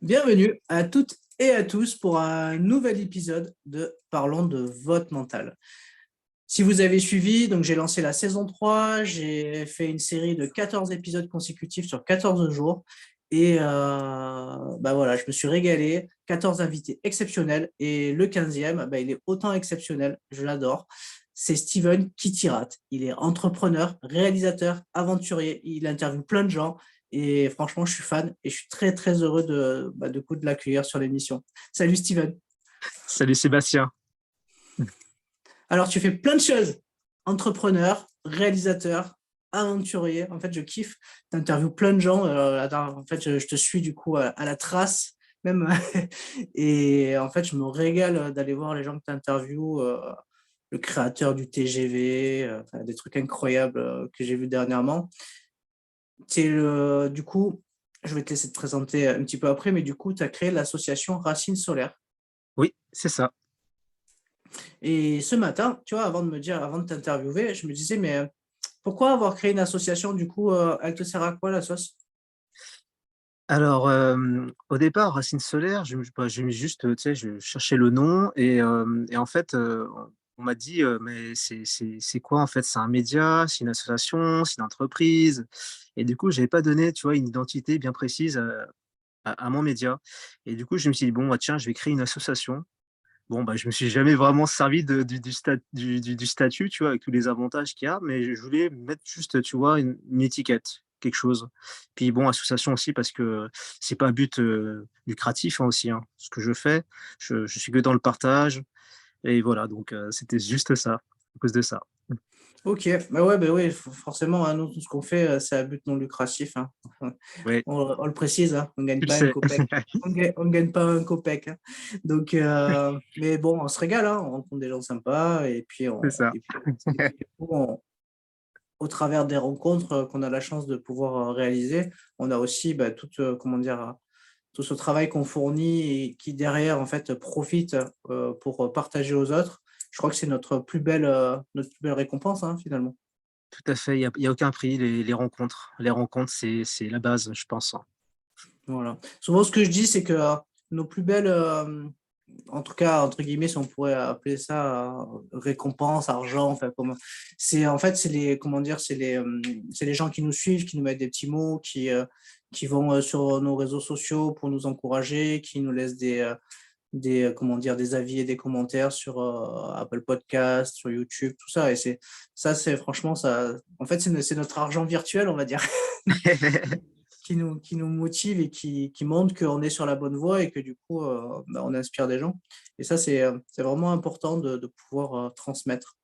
Bienvenue à toutes et à tous pour un nouvel épisode de Parlons de votre mental. Si vous avez suivi, donc j'ai lancé la saison 3, j'ai fait une série de 14 épisodes consécutifs sur 14 jours et voilà, je me suis régalé, 14 invités exceptionnels et le 15e, il est autant exceptionnel, je l'adore. C'est Steven Kitirat. Il est entrepreneur, réalisateur, aventurier, il interviewe plein de gens et franchement, je suis fan et je suis très très heureux de l'accueillir sur l'émission. Salut Steven. Salut Sébastien. Alors, tu fais plein de choses. Entrepreneur, réalisateur, aventurier. En fait, je kiffe. Tu interviews plein de gens. En fait, je te suis du coup à la trace même. Et en fait, je me régale d'aller voir les gens que tu interviews. Le créateur du TGV, des trucs incroyables que j'ai vus dernièrement. Du coup, je vais te laisser te présenter un petit peu après, mais du coup, tu as créé l'association Racines Solaires. Oui, c'est ça. Et ce matin, tu vois, avant de t'interviewer, je me disais, mais pourquoi avoir créé une association, du coup, elle te sert à quoi la sauce? Alors, au départ, Racines Solaires, j'ai mis juste, tu sais, je cherchais le nom et en fait, on m'a dit: «Mais c'est quoi en fait? C'est un média? C'est une association? C'est une entreprise?» Et du coup, j'avais pas donné, tu vois, une identité bien précise, à mon média et du coup, je me suis dit: «Bon, bah, tiens, je vais créer une association». Bon, bah, je me suis jamais vraiment servi de du statut, tu vois, avec tous les avantages qu'il y a, mais je voulais mettre juste, tu vois, une étiquette, quelque chose. Puis bon, association aussi parce que c'est pas un but, lucratif, hein, aussi, hein. Ce que je fais, je suis que dans le partage et voilà, donc c'était juste ça, à cause de ça. Ok, bah ouais, forcément, hein, nous, tout ce qu'on fait, c'est à but non lucratif, hein. Ouais, On le précise, hein, on ne gagne tu le pas un sais. copec. On gagne pas un copec, hein. Donc, mais bon, on se régale, hein, on rencontre des gens sympas C'est ça. et puis, du coup, au travers des rencontres qu'on a la chance de pouvoir réaliser, on a aussi comment dire, tout ce travail qu'on fournit et qui derrière en fait profite pour partager aux autres. Je crois que c'est notre plus belle récompense hein, finalement. Tout à fait, il y a aucun prix, les rencontres. Les rencontres, c'est la base, je pense, hein. Voilà. Souvent, ce que je dis, c'est que nos plus belles, en tout cas, entre guillemets, si on pourrait appeler ça récompense, argent, enfin, en fait, c'est les, comment dire, c'est les gens qui nous suivent, qui nous mettent des petits mots, qui vont sur nos réseaux sociaux pour nous encourager, qui nous laissent comment dire, des avis et des commentaires sur Apple Podcast, sur YouTube, tout ça. Et c'est franchement, ça, en fait, c'est notre argent virtuel, on va dire. Qui nous motive et qui montre qu'on est sur la bonne voie et que du coup, on inspire des gens. Et ça, c'est vraiment important de pouvoir transmettre.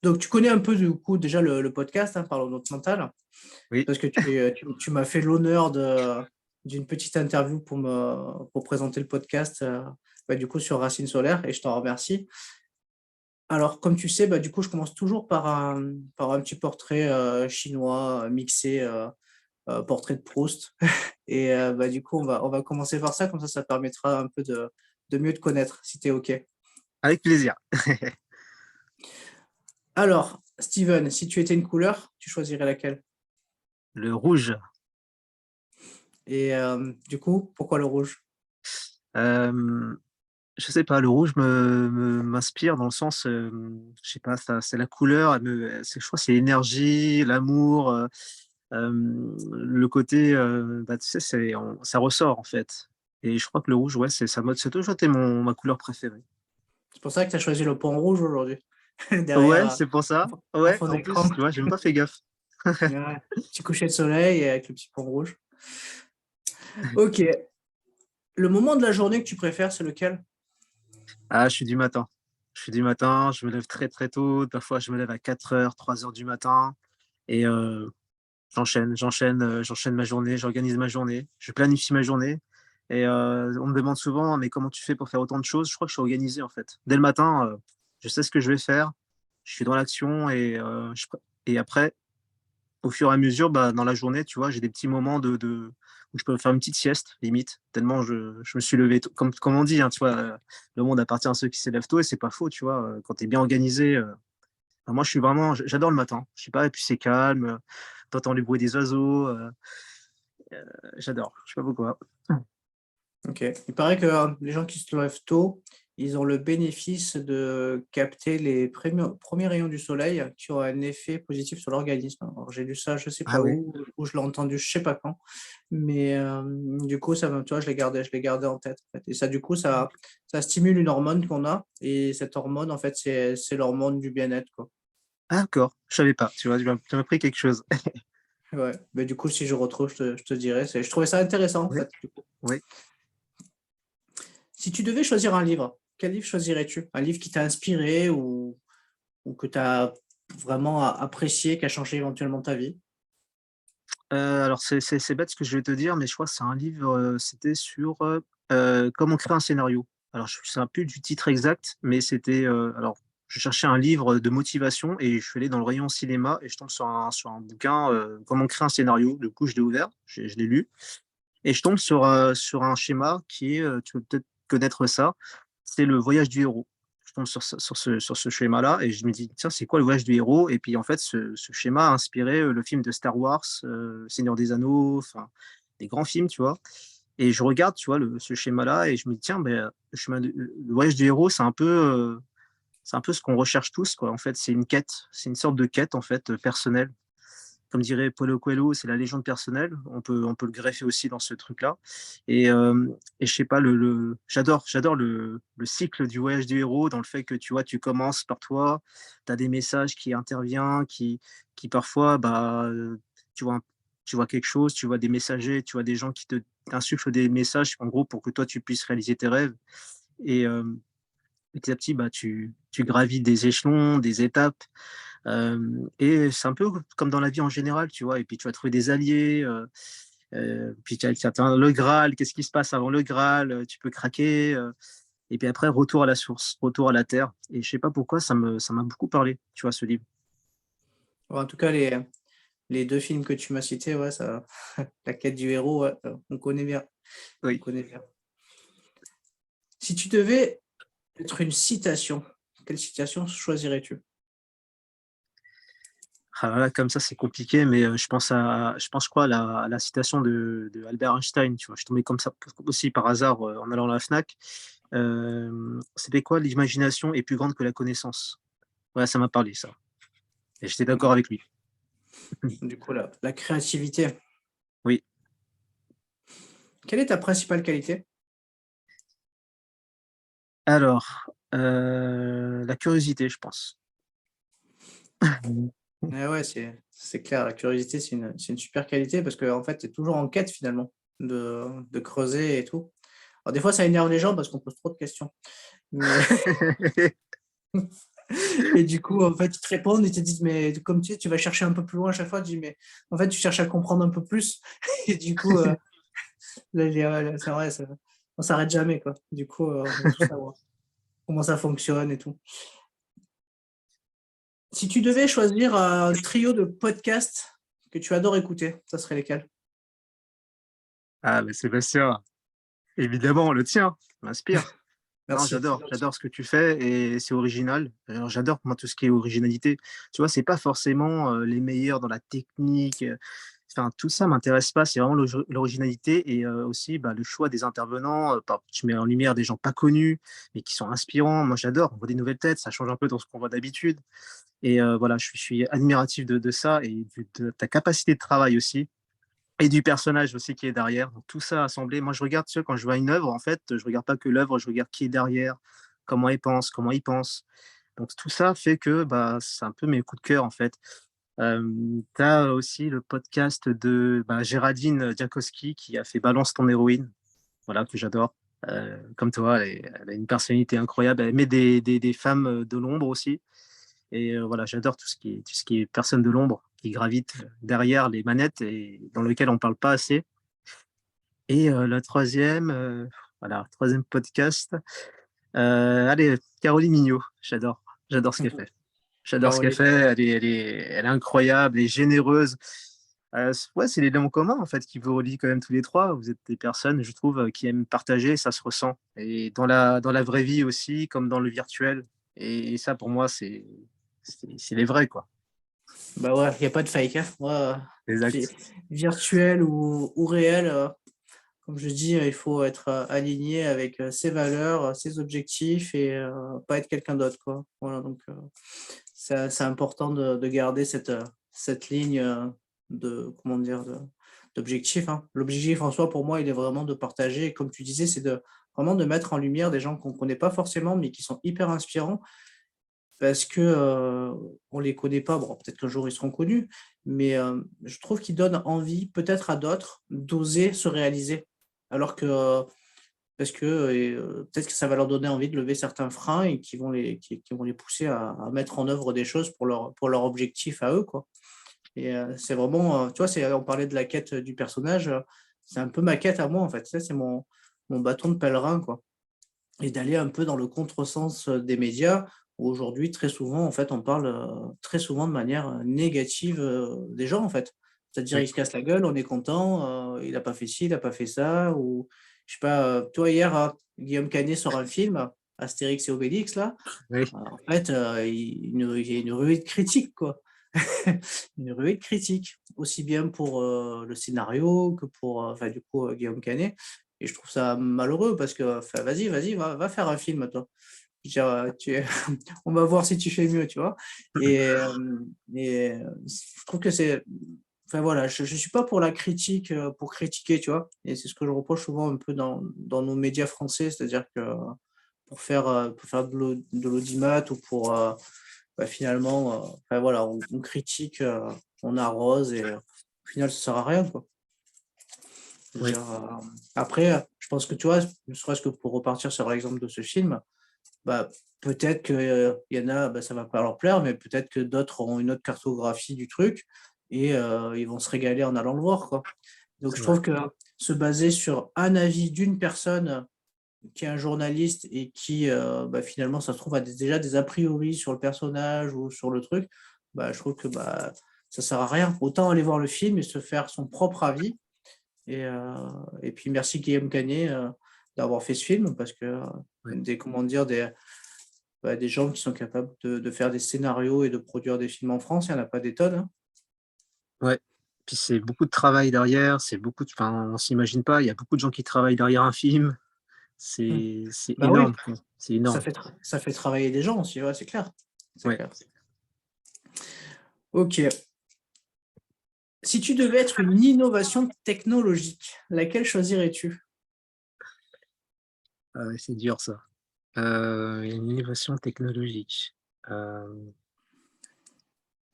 Donc, tu connais un peu du coup déjà le podcast, hein, Parlons de notre mental, Oui, parce que tu m'as fait l'honneur d'une petite interview pour présenter le podcast du coup sur Racine Solaire et je t'en remercie. Alors, comme tu sais, du coup, je commence toujours par un petit portrait chinois mixé, portrait de Proust. Et du coup, on va commencer par ça, comme ça permettra un peu de mieux te connaître, si tu es OK. avec plaisir. Alors, Steven, si tu étais une couleur, tu choisirais laquelle? Le rouge. Et du coup, pourquoi le rouge? Hem, je sais pas, le rouge m'inspire dans le sens, je sais pas, ça c'est la couleur, je crois que c'est l'énergie, l'amour, le côté, tu sais, ça ressort en fait et je crois que le rouge, ouais, c'est toujours été ma couleur préférée. C'est pour ça que tu as choisi le pont rouge aujourd'hui, derrière, Ouais, c'est pour ça. en Ouais, fond en d'écran. plus, tu vois, j'ai même pas fait gaffe. Ouais, petit coucher de soleil et avec le petit pont rouge. OK. Le moment de la journée que tu préfères, c'est lequel? Ah, je suis du matin. Je suis du matin, je me lève très, très tôt. Parfois, je me lève à 4 heures, 3 heures du matin et j'enchaîne ma journée, j'organise ma journée, je planifie ma journée et on me demande souvent: «Mais comment tu fais pour faire autant de choses?» Je crois que je suis organisé, en fait. Dès le matin, je sais ce que je vais faire, je suis dans l'action et après, au fur et à mesure, dans la journée, tu vois, j'ai des petits moments où je peux faire une petite sieste, limite, tellement je me suis levé tôt. Comme on dit, hein, tu vois, le monde appartient à ceux qui se lèvent tôt et c'est pas faux, tu vois? Quand tu es bien organisé, moi, je suis vraiment j'adore le matin. Je sais pas et puis c'est calme, tu entends les bruits des oiseaux, j'adore, je sais pas pourquoi. Ok. Il paraît que les gens qui se lèvent tôt, ils ont le bénéfice de capter les premiers rayons du soleil qui ont un effet positif sur l'organisme. Alors, j'ai lu ça, je sais Ah pas ouais. où je l'ai entendu, je sais pas quand, mais du coup, ça, tu vois, je l'ai gardé en tête. En fait. Et ça, du coup, ça stimule une hormone qu'on a, et cette hormone, en fait, c'est l'hormone du bien-être, quoi. Ah, d'accord, je savais pas, tu vois, tu m'as appris quelque chose. Ouais. Mais du coup, si je retrouve, je te dirai. Je trouvais ça intéressant, en Oui, fait. Du coup. oui. Si tu devais choisir un livre, quel livre choisirais-tu? Un livre qui t'a inspiré ou que tu as vraiment apprécié, qui a changé éventuellement ta vie? Alors c'est bête ce que je vais te dire, mais je crois que c'est un livre, c'était sur, comment créer un scénario. Alors je me souviens plus du titre exact, mais c'était, alors je cherchais un livre de motivation et je suis allé dans le rayon cinéma et je tombe sur un bouquin, comment créer un scénario. Du coup, je l'ai ouvert, je l'ai lu et je tombe sur un schéma qui est, tu vas peut-être connaître ça, c'est le voyage du héros. Je tombe sur ce schéma-là et je me dis: «Tiens, c'est quoi le voyage du héros?» Et puis en fait, ce schéma a inspiré, le film de Star Wars, Seigneur des Anneaux, enfin des grands films, tu vois? Et je regarde, tu vois, ce schéma-là et je me dis: «Tiens, beh, le voyage du héros, c'est un peu ce qu'on recherche tous, quoi». En fait, c'est une quête, c'est une sorte de quête, en fait, personnelle. Comme dirait Paulo Coelho, c'est la légende personnelle. On peut le greffer aussi dans ce truc-là. Et je sais pas, j'adore le cycle du voyage du héros, dans le fait que tu vois, tu commences par toi, tu as des messages qui interviennent, qui parfois, bah, tu vois, tu vois quelque chose, tu vois des messagers, tu vois des gens qui t'insufflent des messages, en gros, pour que toi, tu puisses réaliser tes rêves. Et petit à petit, bah, tu gravis des échelons, des étapes. Et c'est un peu comme dans la vie en général, tu vois? Et puis tu vas trouver des alliés, puis tu atteins le Graal. Qu'est-ce qui se passe avant le Graal? Tu peux craquer, et puis après retour à la source, retour à la terre. Et je sais pas pourquoi ça m'a beaucoup parlé, tu vois, ce livre. En tout cas, les 2 films que tu m'as cités, ouais, ça La quête du héros, ouais, on connaît bien, on Oui. connaît bien. Si tu devais être une citation, quelle citation choisirais-tu? Ah là là, comme ça, c'est compliqué, mais je crois à la citation de Albert Einstein, tu vois? Je suis tombé comme ça aussi par hasard, en allant à la Fnac. C'était quoi? «L'imagination est plus grande que la connaissance». Ouais, ça m'a parlé ça et j'étais d'accord avec lui. Du coup, la créativité. Oui. Quelle est ta principale qualité? Alors, la curiosité, je pense. Eh ouais, c'est clair, la curiosité, c'est une super qualité parce qu'en fait, tu es toujours en quête finalement de creuser et tout. Alors des fois, ça énerve les gens parce qu'on pose trop de questions, mais et du coup, en fait, ils te répondent, ils te disent: «Mais comme tu sais, tu vas chercher un peu plus loin à chaque fois». Tu dis: «Mais en fait, tu cherches à comprendre un peu plus» et du coup, là, j'ai ouais, là, c'est vrai, ça on s'arrête jamais, quoi. Du coup, on veut tout savoir, comment ça fonctionne et tout. Si tu devais choisir un trio de podcasts que tu adores écouter, ça serait lesquels? Ah, mais Sébastien, évidemment, le tien m'inspire. Non, Merci, c'est gentil. j'adore ce que tu fais et c'est original. Alors j'adore moi tout ce qui est originalité. Tu vois, c'est pas forcément, les meilleurs dans la technique, enfin tout ça m'intéresse pas, c'est vraiment l'originalité et aussi, bah, le choix des intervenants, par tu mets en lumière des gens pas connus, mais qui sont inspirants. Moi j'adore, on voit des nouvelles têtes, ça change un peu dans ce qu'on voit d'habitude et voilà, je suis admiratif de ça et de ta capacité de travail aussi. Et du personnage aussi qui est derrière. Donc tout ça assemblé, moi je regarde, tu sais, quand je vois une œuvre, en fait, je regarde pas que l'œuvre, je regarde qui est derrière, comment il pense. Donc tout ça fait que, bah, c'est un peu mes coups de cœur, en fait. Tu as aussi le podcast de, bah, Géraldine Diakowski qui a fait «Balance ton héroïne», voilà, que j'adore. Comme toi, elle a une personnalité incroyable. Elle met des femmes, de l'ombre aussi et voilà, j'adore tout ce qui est personne de l'ombre qui gravite derrière les manettes et dans lequel on parle pas assez. Et la 3e, voilà, 3e podcast, allez, Caroline Mignot, j'adore ce qu'elle fait. J'adore ce qu'elle Caroline. fait, elle est incroyable, elle est généreuse. Ouais, c'est les liens communs, en fait, qui vous relient quand même tous les 3. Vous êtes des personnes, je trouve, qui aiment partager, ça se ressent et dans la vraie vie aussi, comme dans le virtuel et ça, pour moi, c'est les vrais, quoi. Bah ouais, il y a pas de fake, hein. Moi, vi Exact. virtuel ou réel, comme je dis, il faut être aligné avec ses valeurs, ses objectifs et pas être quelqu'un d'autre, quoi. Voilà, donc c'est important de garder cette ligne de, comment dire, d'objectif, hein. L'objectif en soi, pour moi, il est vraiment de partager. Et comme tu disais, c'est vraiment de mettre en lumière des gens qu'on ne connaît pas forcément, mais qui sont hyper inspirants parce que on les connaît pas. Bon, peut-être qu'un jour ils seront connus, mais je trouve qu'ils donnent envie, peut-être à d'autres, d'oser se réaliser. Alors que parce que peut-être que ça va leur donner envie de lever certains freins et qui vont les pousser à mettre en œuvre des choses pour leur objectif à eux, quoi. Et c'est vraiment, tu vois, on parlait de la quête du personnage, c'est un peu ma quête à moi, en fait. Ça, c'est mon bâton de pèlerin, quoi. Et d'aller un peu dans le contresens des médias, où aujourd'hui, très souvent, en fait, on parle très souvent de manière négative des gens, en fait. C'est-à-dire, Oui, il se casse la gueule, on est content, il n'a pas fait ci, il n'a pas fait ça, ou je sais pas, toi, hier, Guillaume Canet sort un film, Astérix et Obélix, là. oui, En fait, il y a une ruée de critiques, quoi. Une ruée de critiques, aussi bien pour le scénario que pour, enfin, du coup, Guillaume Canet. Et je trouve ça malheureux parce que, enfin, vas-y, va faire un film, toi. Je veux dire, on va voir si tu fais mieux, tu vois. Et je trouve que c'est, enfin voilà, je suis pas pour la critique, pour critiquer, tu vois. Et c'est ce que je reproche souvent un peu dans nos médias français, c'est-à-dire que pour faire de l'audimat ou pour bah, finalement, enfin, voilà, on critique, on arrose et au final, ça sert à rien, quoi. Je veux oui, dire, après, je pense que tu vois, ne serait-ce que pour repartir sur l'exemple de ce film, bah, peut-être qu'il y en a, bah, ça va pas leur plaire, mais peut-être que d'autres auront une autre cartographie du truc et ils vont se régaler en allant le voir, quoi. Donc c'est je vrai. trouve que se baser sur un avis d'une personne qui est un journaliste et qui, bah, finalement, ça se trouve, a déjà des a priori sur le personnage ou sur le truc, bah, je trouve que bah, ça sert à rien. Autant aller voir le film et se faire son propre avis. Et puis merci Guillaume Canet d'avoir fait ce film parce que Ouais. des, comment dire, bah, des gens qui sont capables de faire des scénarios et de produire des films en France, il n'y en a pas des tonnes, hein. Ouais. Puis c'est beaucoup de travail derrière, c'est beaucoup de enfin, on s'imagine pas, il y a beaucoup de gens qui travaillent derrière un film. Mm. C'est Bah oui, énorme, quoi. C'est énorme. ça fait travailler des gens aussi, ouais, c'est clair. C'est Ouais. clair. Ok. Si tu devais être une innovation technologique, laquelle choisirais-tu? Ah ouais, c'est dur ça. Une innovation technologique. Hem,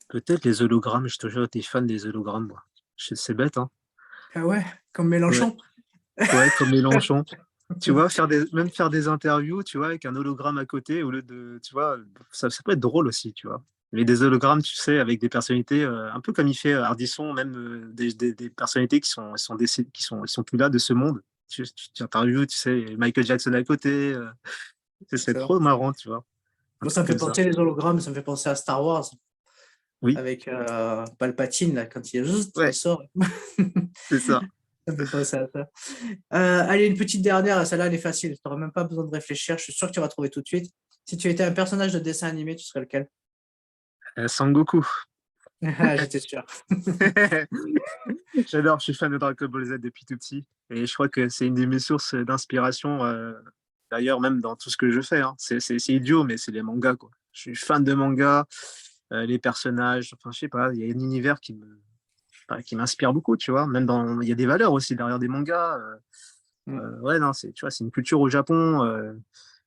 Peut-être les hologrammes, j'ai toujours été fan des hologrammes moi. C'est bête, hein? Ah ouais, comme Ouais, Mélenchon. ouais, comme Mélenchon. Tu vois? Faire des interviews, tu vois? Avec un hologramme à côté au lieu de tu vois? Ça peut être drôle aussi, tu vois? Mais des hologrammes, tu sais, avec des personnalités, un peu comme il fait, Ardisson, même, des personnalités qui sont plus là de ce monde. Tu interviews, tu sais, Michael Jackson à côté, c'est Excellent. trop marrant, tu vois? Un Moi, ça truc me fait comme ça. penser les hologrammes, ça me fait penser à Star Wars Oui, avec Palpatine, là, quand il ouais, sort. c'est ça. Ça me fait penser à ça. Allez, une petite dernière, celle-là, elle est facile. Tu n'auras même pas besoin de réfléchir. Je suis sûr que tu vas trouver tout de suite. Si tu étais un personnage de dessin animé, tu serais lequel? Sangoku. Ah, j'étais sûr. J'adore, je suis fan de Dragon Ball Z depuis tout petit et je crois que c'est une de mes sources d'inspiration, d'ailleurs même dans tout ce que je fais, hein. C'est idiot, mais c'est les mangas, quoi. Je suis fan de mangas, les personnages, enfin, je sais pas, il y a un univers bah, qui m'inspire beaucoup, tu vois? Même dans il y a des valeurs aussi derrière des mangas, Mm. ouais, non, c'est tu vois, c'est une culture au Japon,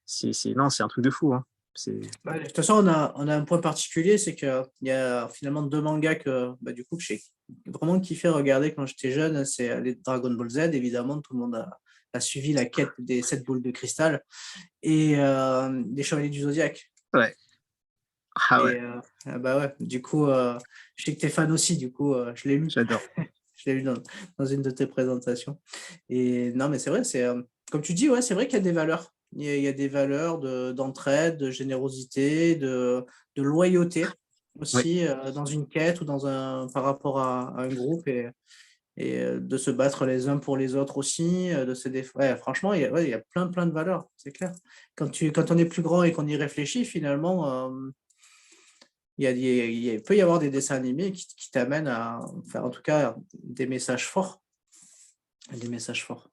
c'est non, c'est un truc de fou, hein. C'est Bah, de toute façon, on a un point particulier, c'est qu'il y a finalement deux mangas que, bah, du coup, que j'ai vraiment kiffé regarder quand j'étais jeune. C'est les Dragon Ball Z, évidemment. Tout le monde a suivi la quête des 7 boules de cristal et des Chevaliers du Zodiaque. ouais. Ah ouais, Et bah ouais, du coup, je sais que tu es fan aussi, du coup, je l'ai lu. j'adore. Je l'ai lu dans une de tes présentations. Et non, mais c'est vrai, comme tu dis, ouais, c'est vrai qu'il y a des valeurs. Il y a des valeurs d'entraide, de générosité, de loyauté Oui, aussi dans une quête ou par rapport à un groupe et de se battre les uns pour les autres aussi, de se défendre. Ouais, franchement, ouais, il y a plein de valeurs, c'est clair. Quand on est plus grand et qu'on y réfléchit, finalement, il peut y avoir des dessins animés qui t'amènent à faire en tout cas des messages forts. Des messages forts.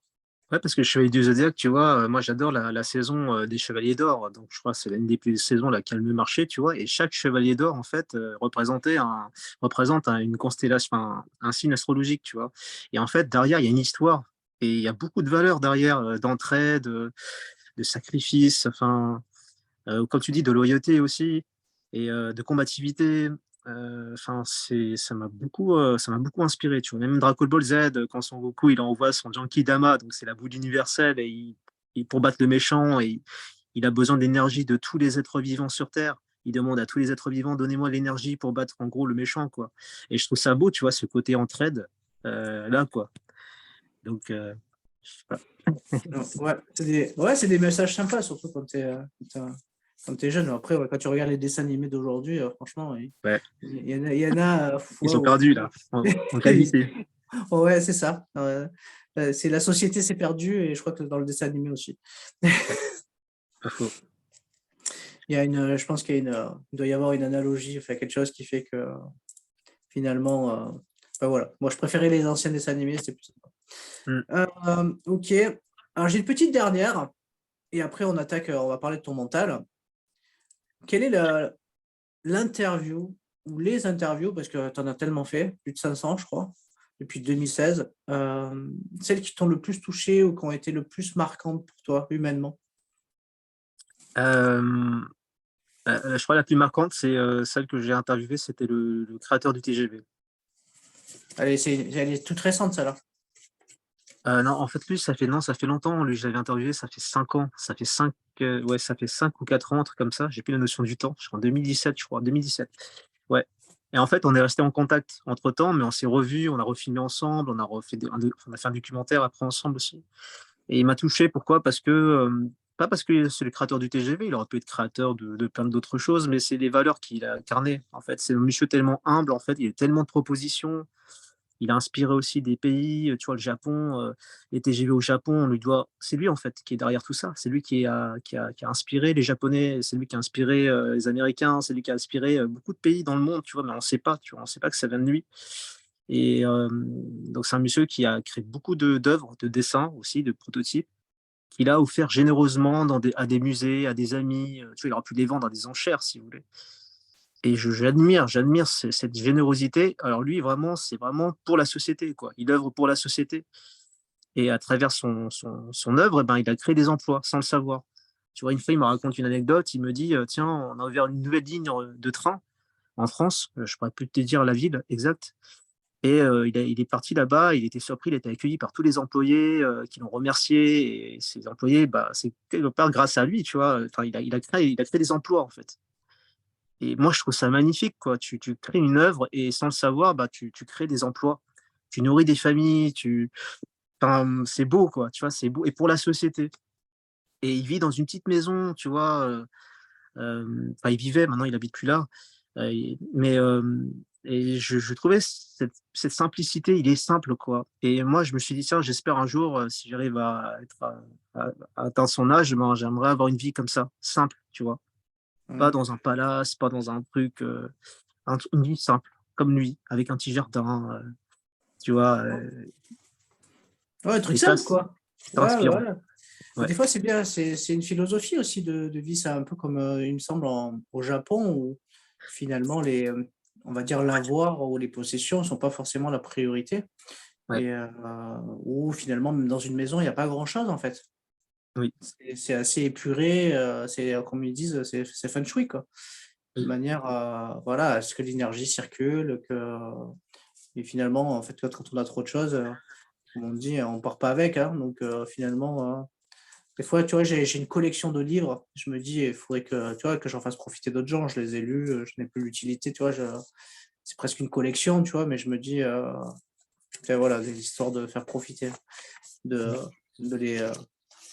Ouais, parce que Chevalier du Zodiaque, tu vois, moi j'adore la saison des Chevaliers d'Or, donc je crois que c'est l'une des plus saisons là, qui a le mieux marché, tu vois, et chaque Chevalier d'Or, en fait, représente une constellation, un signe astrologique, tu vois. Et en fait, derrière, il y a une histoire, et il y a beaucoup de valeurs derrière, d'entraide, de sacrifice, enfin, comme tu dis, de loyauté aussi, et de combativité. Enfin, ça m'a beaucoup inspiré, tu vois. Même Dragon Ball Z, quand Son Goku, il envoie son Genki Dama, donc c'est la boule universelle, et pour battre le méchant, et il a besoin d'énergie de tous les êtres vivants sur Terre. Il demande à tous les êtres vivants, donnez-moi l'énergie pour battre en gros le méchant, quoi. Et je trouve ça beau, tu vois, ce côté entraide, là, quoi. Donc, je sais pas. Non, ouais, c'est des messages sympas, surtout quand t'es jeune. Après, ouais, quand tu regardes les dessins animés d'aujourd'hui, franchement, Ouais, il y en a, ils sont waouh. perdus, là, en qualité. Ouais, c'est ça. C'est la société s'est perdue et je crois que dans le dessin animé aussi. Ouais, pas faux. Je pense il doit y avoir une analogie, enfin quelque chose qui fait que finalement, enfin, voilà. Moi, je préférais les anciens dessins animés, c'était plus sympa. Mm. Ok. Alors, j'ai une petite dernière et après on va parler de ton mental. Quelle est l'interview ou les interviews, parce que tu en as tellement fait, plus de 500, je crois, depuis 2016, celles qui t'ont le plus touché ou qui ont été le plus marquantes pour toi, humainement? Euh, je crois la plus marquante, c'est celle que j'ai interviewée, c'était le créateur du TGV. Allez, elle est toute récente, celle-là. Non, en fait, lui, ça fait longtemps. Lui, je l'avais interviewé, ça fait 5 ans. Ouais, ça fait 5 ou 4 ans, un truc comme ça. J'ai plus la notion du temps. Je crois en 2017, je crois. 2017. Ouais. Et en fait, on est resté en contact entre-temps, mais on s'est revus, on a refilmé ensemble, on a fait un documentaire après ensemble aussi. Et il m'a touché, pourquoi? Pas parce que c'est le créateur du TGV, il aurait pu être créateur de plein d'autres choses, mais c'est les valeurs qu'il a incarnées. En fait, c'est un monsieur tellement humble, en fait, il a tellement de propositions. Il a inspiré aussi des pays, tu vois, le Japon, les TGV au Japon, c'est lui en fait qui est derrière tout ça. C'est lui qui a inspiré les Japonais, c'est lui qui a inspiré les Américains, c'est lui qui a inspiré beaucoup de pays dans le monde, tu vois, mais on ne sait pas, tu vois, on ne sait pas que ça vient de lui. Et donc c'est un monsieur qui a créé beaucoup d'œuvres, de dessins aussi, de prototypes, qu'il a offert généreusement à des musées, à des amis. Tu vois, il aurait pu les vendre à des enchères si vous voulez. Et j'admire cette générosité. Alors lui, vraiment, c'est vraiment pour la société, quoi. Il œuvre pour la société. Et à travers son œuvre, eh ben, il a créé des emplois sans le savoir. Tu vois, une fois, il me raconte une anecdote. Il me dit, tiens, on a ouvert une nouvelle ligne de train en France. Je pourrais plus te dire la ville exacte. Et il est parti là-bas. Il était surpris. Il était accueilli par tous les employés qui l'ont remercié. Et ces employés, bah, c'est quelque part grâce à lui, tu vois. Enfin, il a créé des emplois, en fait. Et moi, je trouve ça magnifique, quoi. Tu crées une œuvre et sans le savoir, bah, tu crées des emplois. Tu nourris des familles, enfin, c'est beau, quoi. Tu vois, c'est beau. Et pour la société. Et il vit dans une petite maison, tu vois. Enfin, il vivait, maintenant, il habite plus là. Mais et je trouvais cette simplicité, il est simple, quoi. Et moi, je me suis dit, tiens, j'espère un jour, si j'arrive à atteindre son âge, ben, j'aimerais avoir une vie comme ça, simple, tu vois. Pas Mm. dans un palace, pas dans un truc. Une vie simple, comme lui, avec un petit jardin, tu vois. Ouais, un truc Et ça, simple, quoi. c'est Ouais, ouais, inspirant. ouais. Ouais. Des fois, c'est bien, c'est une philosophie aussi de vie. C'est un peu comme, il me semble, au Japon, où finalement, on va dire l'avoir ou les possessions ne sont pas forcément la priorité. Ouais. Et où finalement, même dans une maison, il n'y a pas grand-chose, en fait. Oui. C'est assez épuré, comme ils disent, c'est feng shui, quoi. De Oui. manière voilà, à ce que l'énergie circule, et finalement, en fait, quand on a trop de choses, comme on dit, on part pas avec, hein. Donc finalement, des fois, tu vois, j'ai une collection de livres. Je me dis, il faudrait que, tu vois, que j'en fasse profiter d'autres gens. Je les ai lus, je n'ai plus l'utilité, tu vois. C'est presque une collection, tu vois, mais je me dis, enfin, voilà, des histoires de faire profiter, de,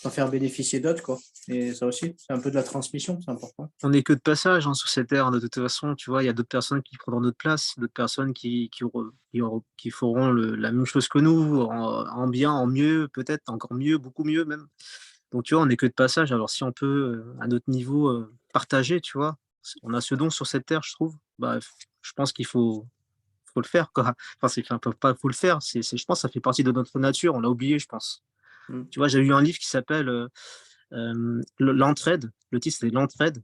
d'en faire bénéficier d'autres, quoi. Et ça aussi, c'est un peu de la transmission, c'est important. On n'est que de passage hein, sur cette terre, de toute façon, tu vois, il y a d'autres personnes qui prendront notre place, d'autres personnes qui feront la même chose que nous, en bien, en mieux, peut-être encore mieux, beaucoup mieux même. Donc, tu vois, on n'est que de passage. Alors, si on peut, à notre niveau, partager, tu vois, on a ce don sur cette terre, je trouve, bah, je pense qu'il faut le faire, quoi. Enfin, c'est enfin, pas faut le faire, je pense que ça fait partie de notre nature, on l'a oublié, je pense. Mm. Tu vois, j'ai lu un livre qui s'appelle L'entraide. Le titre, c'est L'entraide.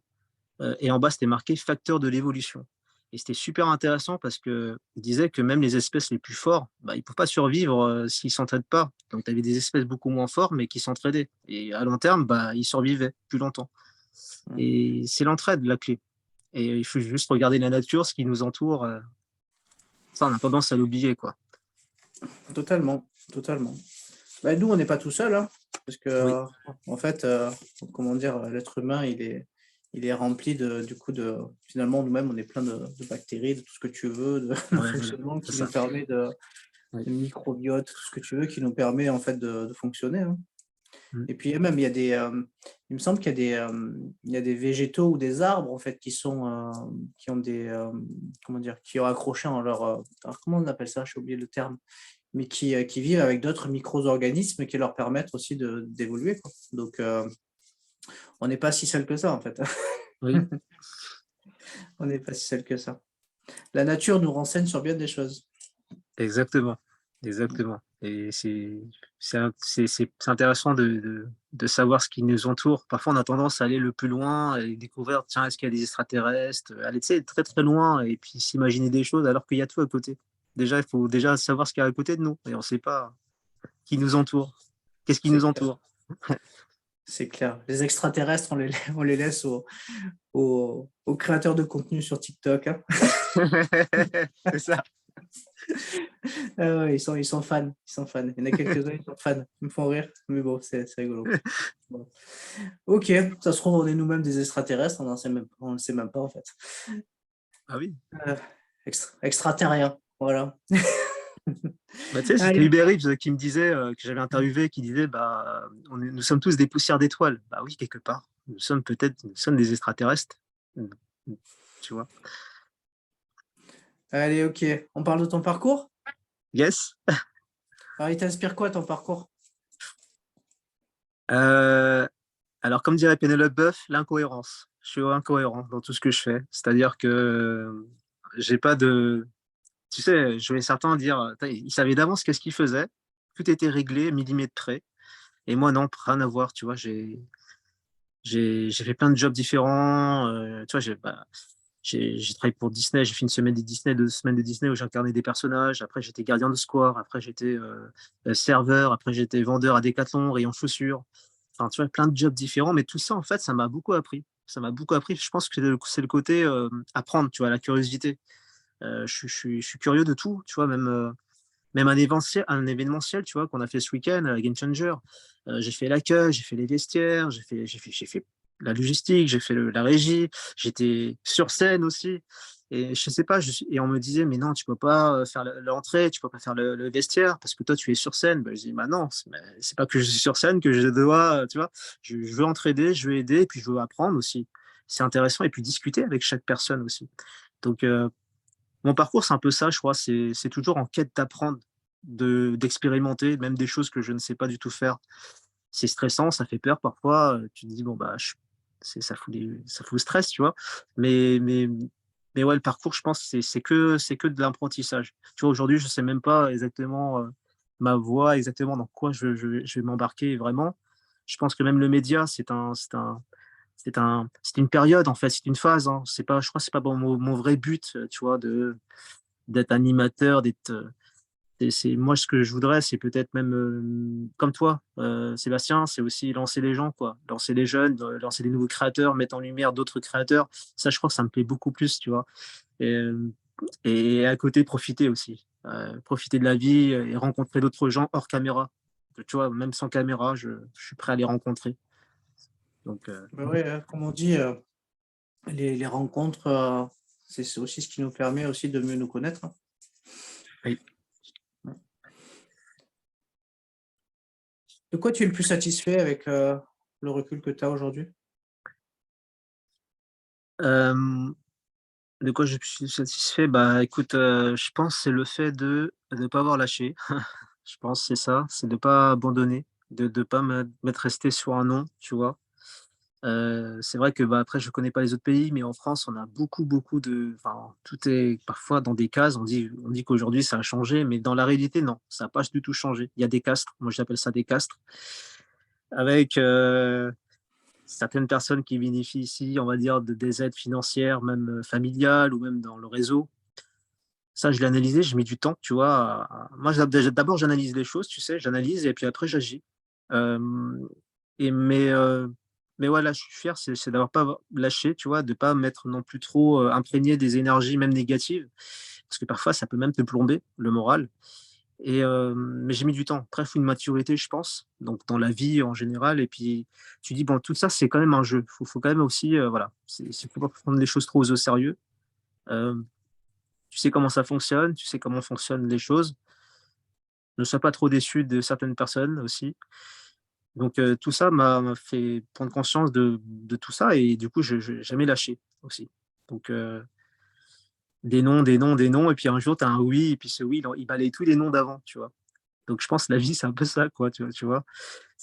Et en bas, c'était marqué facteur de l'évolution. Et c'était super intéressant parce qu'il disait que même les espèces les plus fortes, bah, ils ne peuvent pas survivre s'ils ne s'entraident pas. Donc, tu avais des espèces beaucoup moins fortes, mais qui s'entraidaient. Et à long terme, bah, ils survivaient plus longtemps. Mm. Et c'est l'entraide, la clé. Et il faut juste regarder la nature, ce qui nous entoure. Ça, on a tendance à l'oublier, quoi. Totalement, totalement. Bah, nous, on n'est pas tout seul, hein, parce que, Oui, en fait, comment dire, l'être humain, il est rempli du coup, finalement, nous-mêmes, on est plein de bactéries, de tout ce que tu veux, de ouais, voilà, fonctionnement c'est qui nous ça. permet Oui. de microbiote, tout ce que tu veux, qui nous permet, en fait, de fonctionner, hein. Mm. Et puis, même, il me semble qu'il y a des végétaux ou des arbres, en fait, qui ont comment dire, qui ont accroché en leur, alors, comment on appelle ça? J'ai oublié le terme, mais qui vivent avec d'autres micro-organismes qui leur permettent aussi d'évoluer, quoi. Donc, on n'est pas si seul que ça, en fait. Oui, On n'est pas si seul que ça. La nature nous renseigne sur bien des choses. exactement. Exactement. Et c'est intéressant de savoir ce qui nous entoure. Parfois, on a tendance à aller le plus loin et découvrir, tiens, est-ce qu'il y a des extraterrestres? Aller, tu sais, très très loin et puis s'imaginer des choses alors qu'il y a tout à côté. Déjà, il faut déjà savoir ce qu'il y a à côté de nous et on ne sait pas qui nous entoure. Qu'est-ce qui C'est nous clair. entoure? C'est clair. Les extraterrestres, on les laisse aux créateurs de contenu sur TikTok, hein. C'est ça. Ah ouais, ils sont fans. Ils sont fans. Il y en a quelques-uns, ils sont fans. Ils me font rire, mais bon, c'est rigolo. Bon. Ok, ça se trouve, on est nous-mêmes des extraterrestres, on ne sait même pas, en fait. Ah oui. Euh, extraterrien, voilà. Bah, tu sais, c'était Allez, Uber Eats qui me disait, que j'avais interviewé, qui disait, bah, nous sommes tous des poussières d'étoiles. Bah oui, quelque part. Nous sommes des extraterrestres. Tu vois. allez, ok. On parle de ton parcours? Yes. Alors, il t'inspire quoi, ton parcours? Euh, alors, comme dirait Pénélope Boeuf, l'incohérence. Je suis incohérent dans tout ce que je fais. C'est-à-dire que j'ai pas de. Tu sais, je voyais certains dire, ils savaient d'avance qu'est-ce qu'ils faisaient. Tout était réglé, millimètre près. Et moi, non, rien à voir. Tu vois, j'ai fait plein de jobs différents. Tu vois, j'ai travaillé pour Disney. J'ai fait une semaine de Disney, 2 semaines de Disney où j'incarnais des personnages. Après, j'étais gardien de square. Après, j'étais serveur. Après, j'étais vendeur à Decathlon, rayon chaussures. Enfin, tu vois, plein de jobs différents. Mais tout ça, en fait, ça m'a beaucoup appris. Ça m'a beaucoup appris. Je pense que c'est le côté apprendre, tu vois, la curiosité. Je suis curieux de tout, tu vois, même un événementiel, tu vois, qu'on a fait ce week-end, Game Changer. J'ai fait l'accueil, j'ai fait les vestiaires, j'ai fait la logistique, j'ai fait la régie, j'étais sur scène aussi. Et je sais pas, et on me disait, mais non, tu peux pas faire l'entrée, tu peux pas faire le vestiaire parce que toi, tu es sur scène. Ben, je dis, bah non, c'est pas que je suis sur scène que je dois, tu vois, je veux entraider, je veux aider, et puis je veux apprendre aussi. C'est intéressant, et puis discuter avec chaque personne aussi. Donc, mon parcours, c'est un peu ça, je crois. C'est toujours en quête d'apprendre, d'expérimenter, même des choses que je ne sais pas du tout faire. C'est stressant, ça fait peur parfois. Tu te dis, bon, bah, ça fout le stress, tu vois. Mais, mais, mais ouais, le parcours, je pense, c'est que de l'apprentissage. Tu vois, aujourd'hui, je ne sais même pas exactement ma voie, exactement dans quoi je vais m'embarquer vraiment. Je pense que même le média, c'est une période, en fait, c'est une phase, hein. C'est pas, je crois que c'est pas mon vrai but, tu vois, d'être animateur, moi, ce que je voudrais, c'est peut-être même, comme toi, Sébastien, c'est aussi lancer les gens, quoi. Lancer les jeunes, lancer des nouveaux créateurs, mettre en lumière d'autres créateurs. Ça, je crois que ça me plaît beaucoup plus, tu vois. Et, et à côté, profiter aussi. Profiter de la vie et rencontrer d'autres gens hors caméra. Tu vois, même sans caméra, je suis prêt à les rencontrer. Donc, Ben ouais, comme on dit, les rencontres, c'est aussi ce qui nous permet aussi de mieux nous connaître, hein. oui. De quoi tu es le plus satisfait avec le recul que tu as aujourd'hui? Euh, De quoi je suis satisfait? Bah, écoute, je pense que c'est le fait de ne pas avoir lâché. Je pense que c'est ça, c'est de pas abandonner, de pas m'être resté sur un non, tu vois? C'est vrai que après, je connais pas les autres pays, mais en France, on a beaucoup, beaucoup de. Enfin, tout est parfois dans des cases. On dit qu'aujourd'hui, ça a changé, mais dans la réalité, non, ça n'a pas du tout changé. Il y a des castres, moi j'appelle ça des castres, avec certaines personnes qui bénéficient, on va dire, des aides financières, même familiales ou même dans le réseau. Ça, je l'ai analysé, j'ai mis du temps, tu vois. Moi, d'abord, j'analyse les choses, tu sais, j'analyse et puis après, j'agis. Euh, mais voilà, je suis fier, c'est d'avoir pas lâché, tu vois, de pas m'être non plus trop imprégné des énergies, même négatives, parce que parfois, ça peut même te plomber le moral. Mais j'ai mis du temps. Après, il faut une maturité, je pense, donc dans la vie en général. Et puis, tu dis, bon, tout ça, c'est quand même un jeu. Faut quand même aussi, voilà, faut pas prendre les choses trop au sérieux. Euh, Tu sais comment ça fonctionne, tu sais comment fonctionnent les choses. Ne sois pas trop déçu de certaines personnes aussi. Donc, tout ça m'a fait prendre conscience de tout ça et du coup, je n'ai jamais lâché aussi. Donc, des noms, des noms, des noms, et puis un jour, tu as un oui, et puis ce oui, il balaye tous les noms d'avant, tu vois. Donc, je pense que la vie, c'est un peu ça, quoi, tu vois.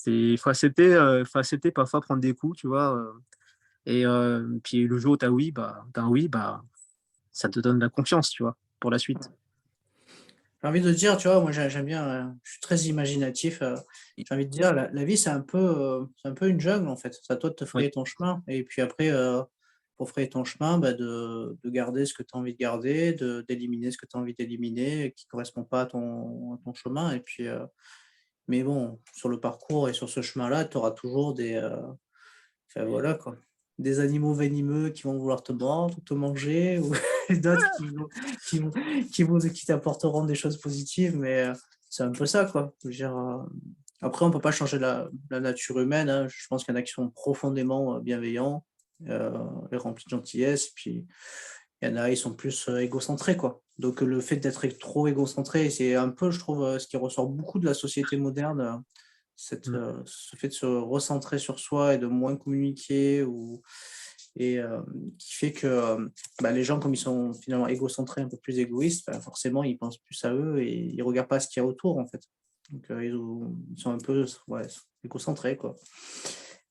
Il faut accepter parfois prendre des coups, tu vois. Puis le jour où tu as un oui, ça te donne la confiance, tu vois, pour la suite. J'ai envie de dire, tu vois, moi j'aime bien, je suis très imaginatif. J'ai envie de dire, la vie c'est un peu une jungle en fait. C'est à toi de te Oui. frayer ton chemin. Et puis après, pour frayer ton chemin, bah, de garder ce que tu as envie de garder, d'éliminer ce que tu as envie d'éliminer, qui ne correspond pas à ton chemin. Et puis, mais bon, sur le parcours et sur ce chemin-là, tu auras toujours enfin, voilà quoi, des animaux venimeux qui vont vouloir te mordre, te manger, ou d'autres qui vont, qui t'apporteront des choses positives, mais c'est un peu ça, quoi. Je veux dire, après, on peut pas changer la nature humaine, hein. Je pense qu'il y en a qui sont profondément bienveillants et remplis de gentillesse, puis il y en a, ils sont plus égocentrés, quoi. Donc le fait d'être trop égocentré, c'est un peu, je trouve, ce qui ressort beaucoup de la société moderne, Mm. ce fait de se recentrer sur soi et de moins communiquer, et qui fait que bah, les gens, comme ils sont finalement égocentrés, un peu plus égoïstes, bah, forcément, ils pensent plus à eux et ils ne regardent pas ce qu'il y a autour, en fait. Donc, ils sont un peu ouais, égocentrés, quoi.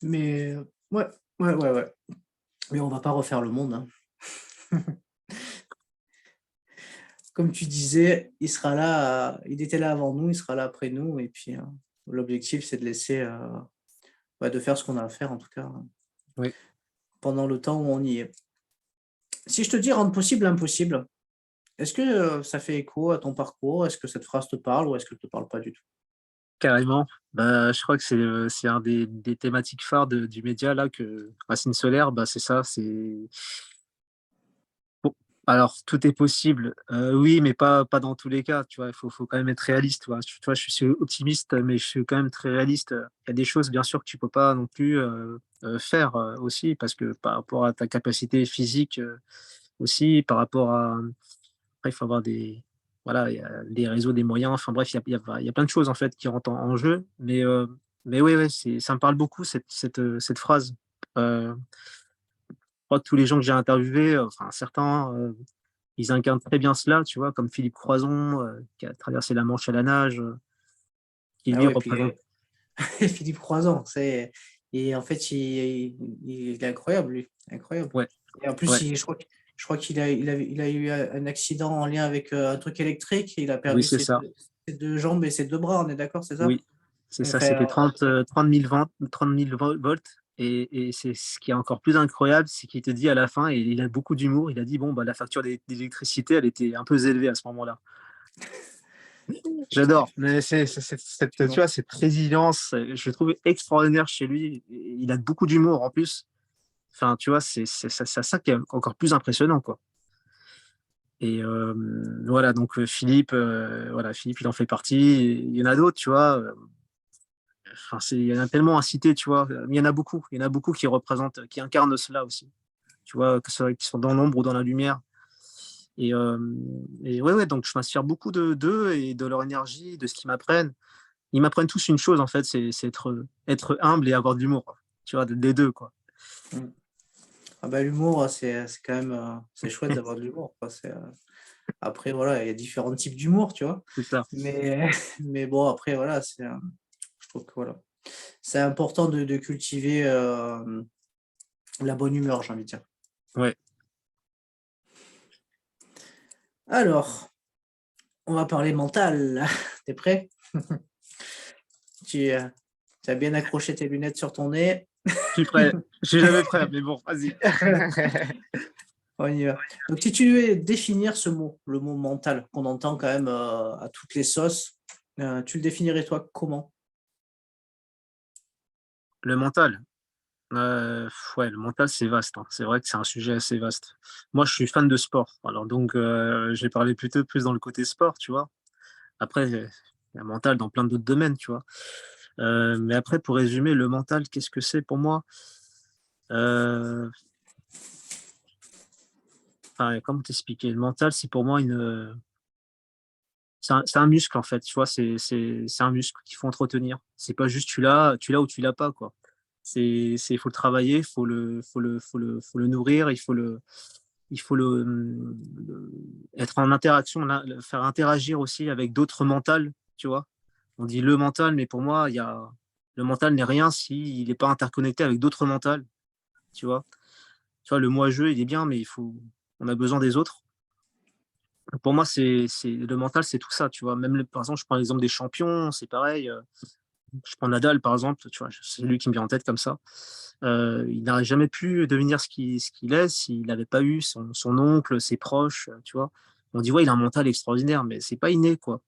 Mais ouais, ouais. Mais on va pas refaire le monde, hein. Comme tu disais, il sera là, il était là avant nous, il sera là après nous, et puis l'objectif, c'est de laisser, de faire ce qu'on a à faire, en tout cas, Oui. pendant le temps où on y est. Si je te dis rendre possible l'impossible, est-ce que ça fait écho à ton parcours? Est-ce que cette phrase te parle ou est-ce qu'elle ne te parle pas du tout? Carrément. Je crois que c'est un des thématiques phares du média là que Racine Solaire, c'est ça, c'est bon, alors tout est possible, oui, mais pas dans tous les cas, tu vois? Il faut quand même être réaliste, tu vois? Je suis optimiste, mais je suis quand même très réaliste. Il y a des choses bien sûr que tu peux pas non plus, faire, aussi parce que par rapport à ta capacité physique, aussi, par rapport à après, il faut avoir des voilà, il y a des réseaux, des moyens, enfin bref, il y a plein de choses en fait qui rentrent en jeu. Mais ouais, ouais, ça me parle beaucoup cette phrase. Je crois que tous les gens que j'ai interviewés, enfin certains, ils incarnent très bien cela, tu vois? Comme Philippe Croizon, qui a traversé la Manche à la nage, qui Ah lui ouais, puis représente Philippe Croizon, et en fait, il est incroyable, lui, incroyable. ouais, Et en plus, ouais, je crois il a eu un accident en lien avec un truc électrique et il a oui, perdu c'est ça. ses deux jambes et ses deux bras, on est d'accord, c'est ça? Oui, c'est ça, Enfin, c'était 30 000 volts. Et c'est ce qui est encore plus incroyable, c'est qu'il te dit à la fin, et il a beaucoup d'humour, il a dit, bon, la facture d'électricité, elle était un peu élevée à ce moment-là. J'adore, mais tu effectivement. vois, cette résilience, je le trouve extraordinaire chez lui. Il a beaucoup d'humour en plus. Enfin, tu vois, c'est ça qui est encore plus impressionnant, quoi. Et voilà, donc Philippe, voilà, Philippe, il en fait partie. Il y en a d'autres, tu vois. Enfin, il y en a tellement à citer, tu vois. Il y en a beaucoup. Il y en a beaucoup qui représentent, qui incarnent cela aussi. Tu vois, que ce soit qui sont dans l'ombre ou dans la lumière. Et, euh, et ouais, ouais, donc je m'inspire beaucoup d'eux et de leur énergie, de ce qu'ils m'apprennent. Ils m'apprennent tous une chose, en fait, c'est être humble et avoir de l'humour, quoi. Tu vois, des deux, quoi. Mm. Ah bah, l'humour, c'est quand même c'est chouette d'avoir de l'humour, quoi. Après, voilà, il y a différents types d'humour, tu vois. C'est ça. Mais, mais bon, après, voilà, je trouve que voilà. C'est important de cultiver. la bonne humeur, j'ai envie de dire. Ouais. Alors, on va parler mental. T'es prêt? Tu, tu as bien accroché tes lunettes sur ton nez. Je suis prêt. Je suis jamais prêt, mais bon, vas-y. On y va. Donc, si tu devais définir ce mot, le mot mental, qu'on entend quand même à toutes les sauces, tu le définirais toi comment? Le mental. Ouais, le mental, c'est vaste, hein. C'est vrai que c'est un sujet assez vaste. Moi, je suis fan de sport, alors donc je vais parler plutôt plus dans le côté sport, tu vois? Après, il y a mental dans plein d'autres domaines, tu vois? Mais après, pour résumer, le mental, qu'est-ce que c'est pour moi? Heu, enfin, comment t'expliquer? Le mental, c'est pour moi c'est un muscle, en fait, tu vois? C'est un muscle qu'il faut entretenir. C'est pas juste tu l'as ou tu l'as pas, quoi. Il faut le travailler, il faut le nourrir, il faut être en interaction, le faire interagir aussi avec d'autres mentales, tu vois? On dit le mental, mais pour moi, le mental n'est rien s'il n'est pas interconnecté avec d'autres mentales, tu vois? Tu vois, le moi-je, il est bien, mais on a besoin des autres. Pour moi, le mental, c'est tout ça, tu vois? Même, par exemple, je prends l'exemple des champions, c'est pareil. Je prends Nadal, par exemple, tu vois? C'est lui qui me vient en tête comme ça. Il n'aurait jamais pu devenir ce qu'il est s'il n'avait pas eu son oncle, ses proches, tu vois? On dit: «Ouais, il a un mental extraordinaire», mais c'est pas inné, quoi.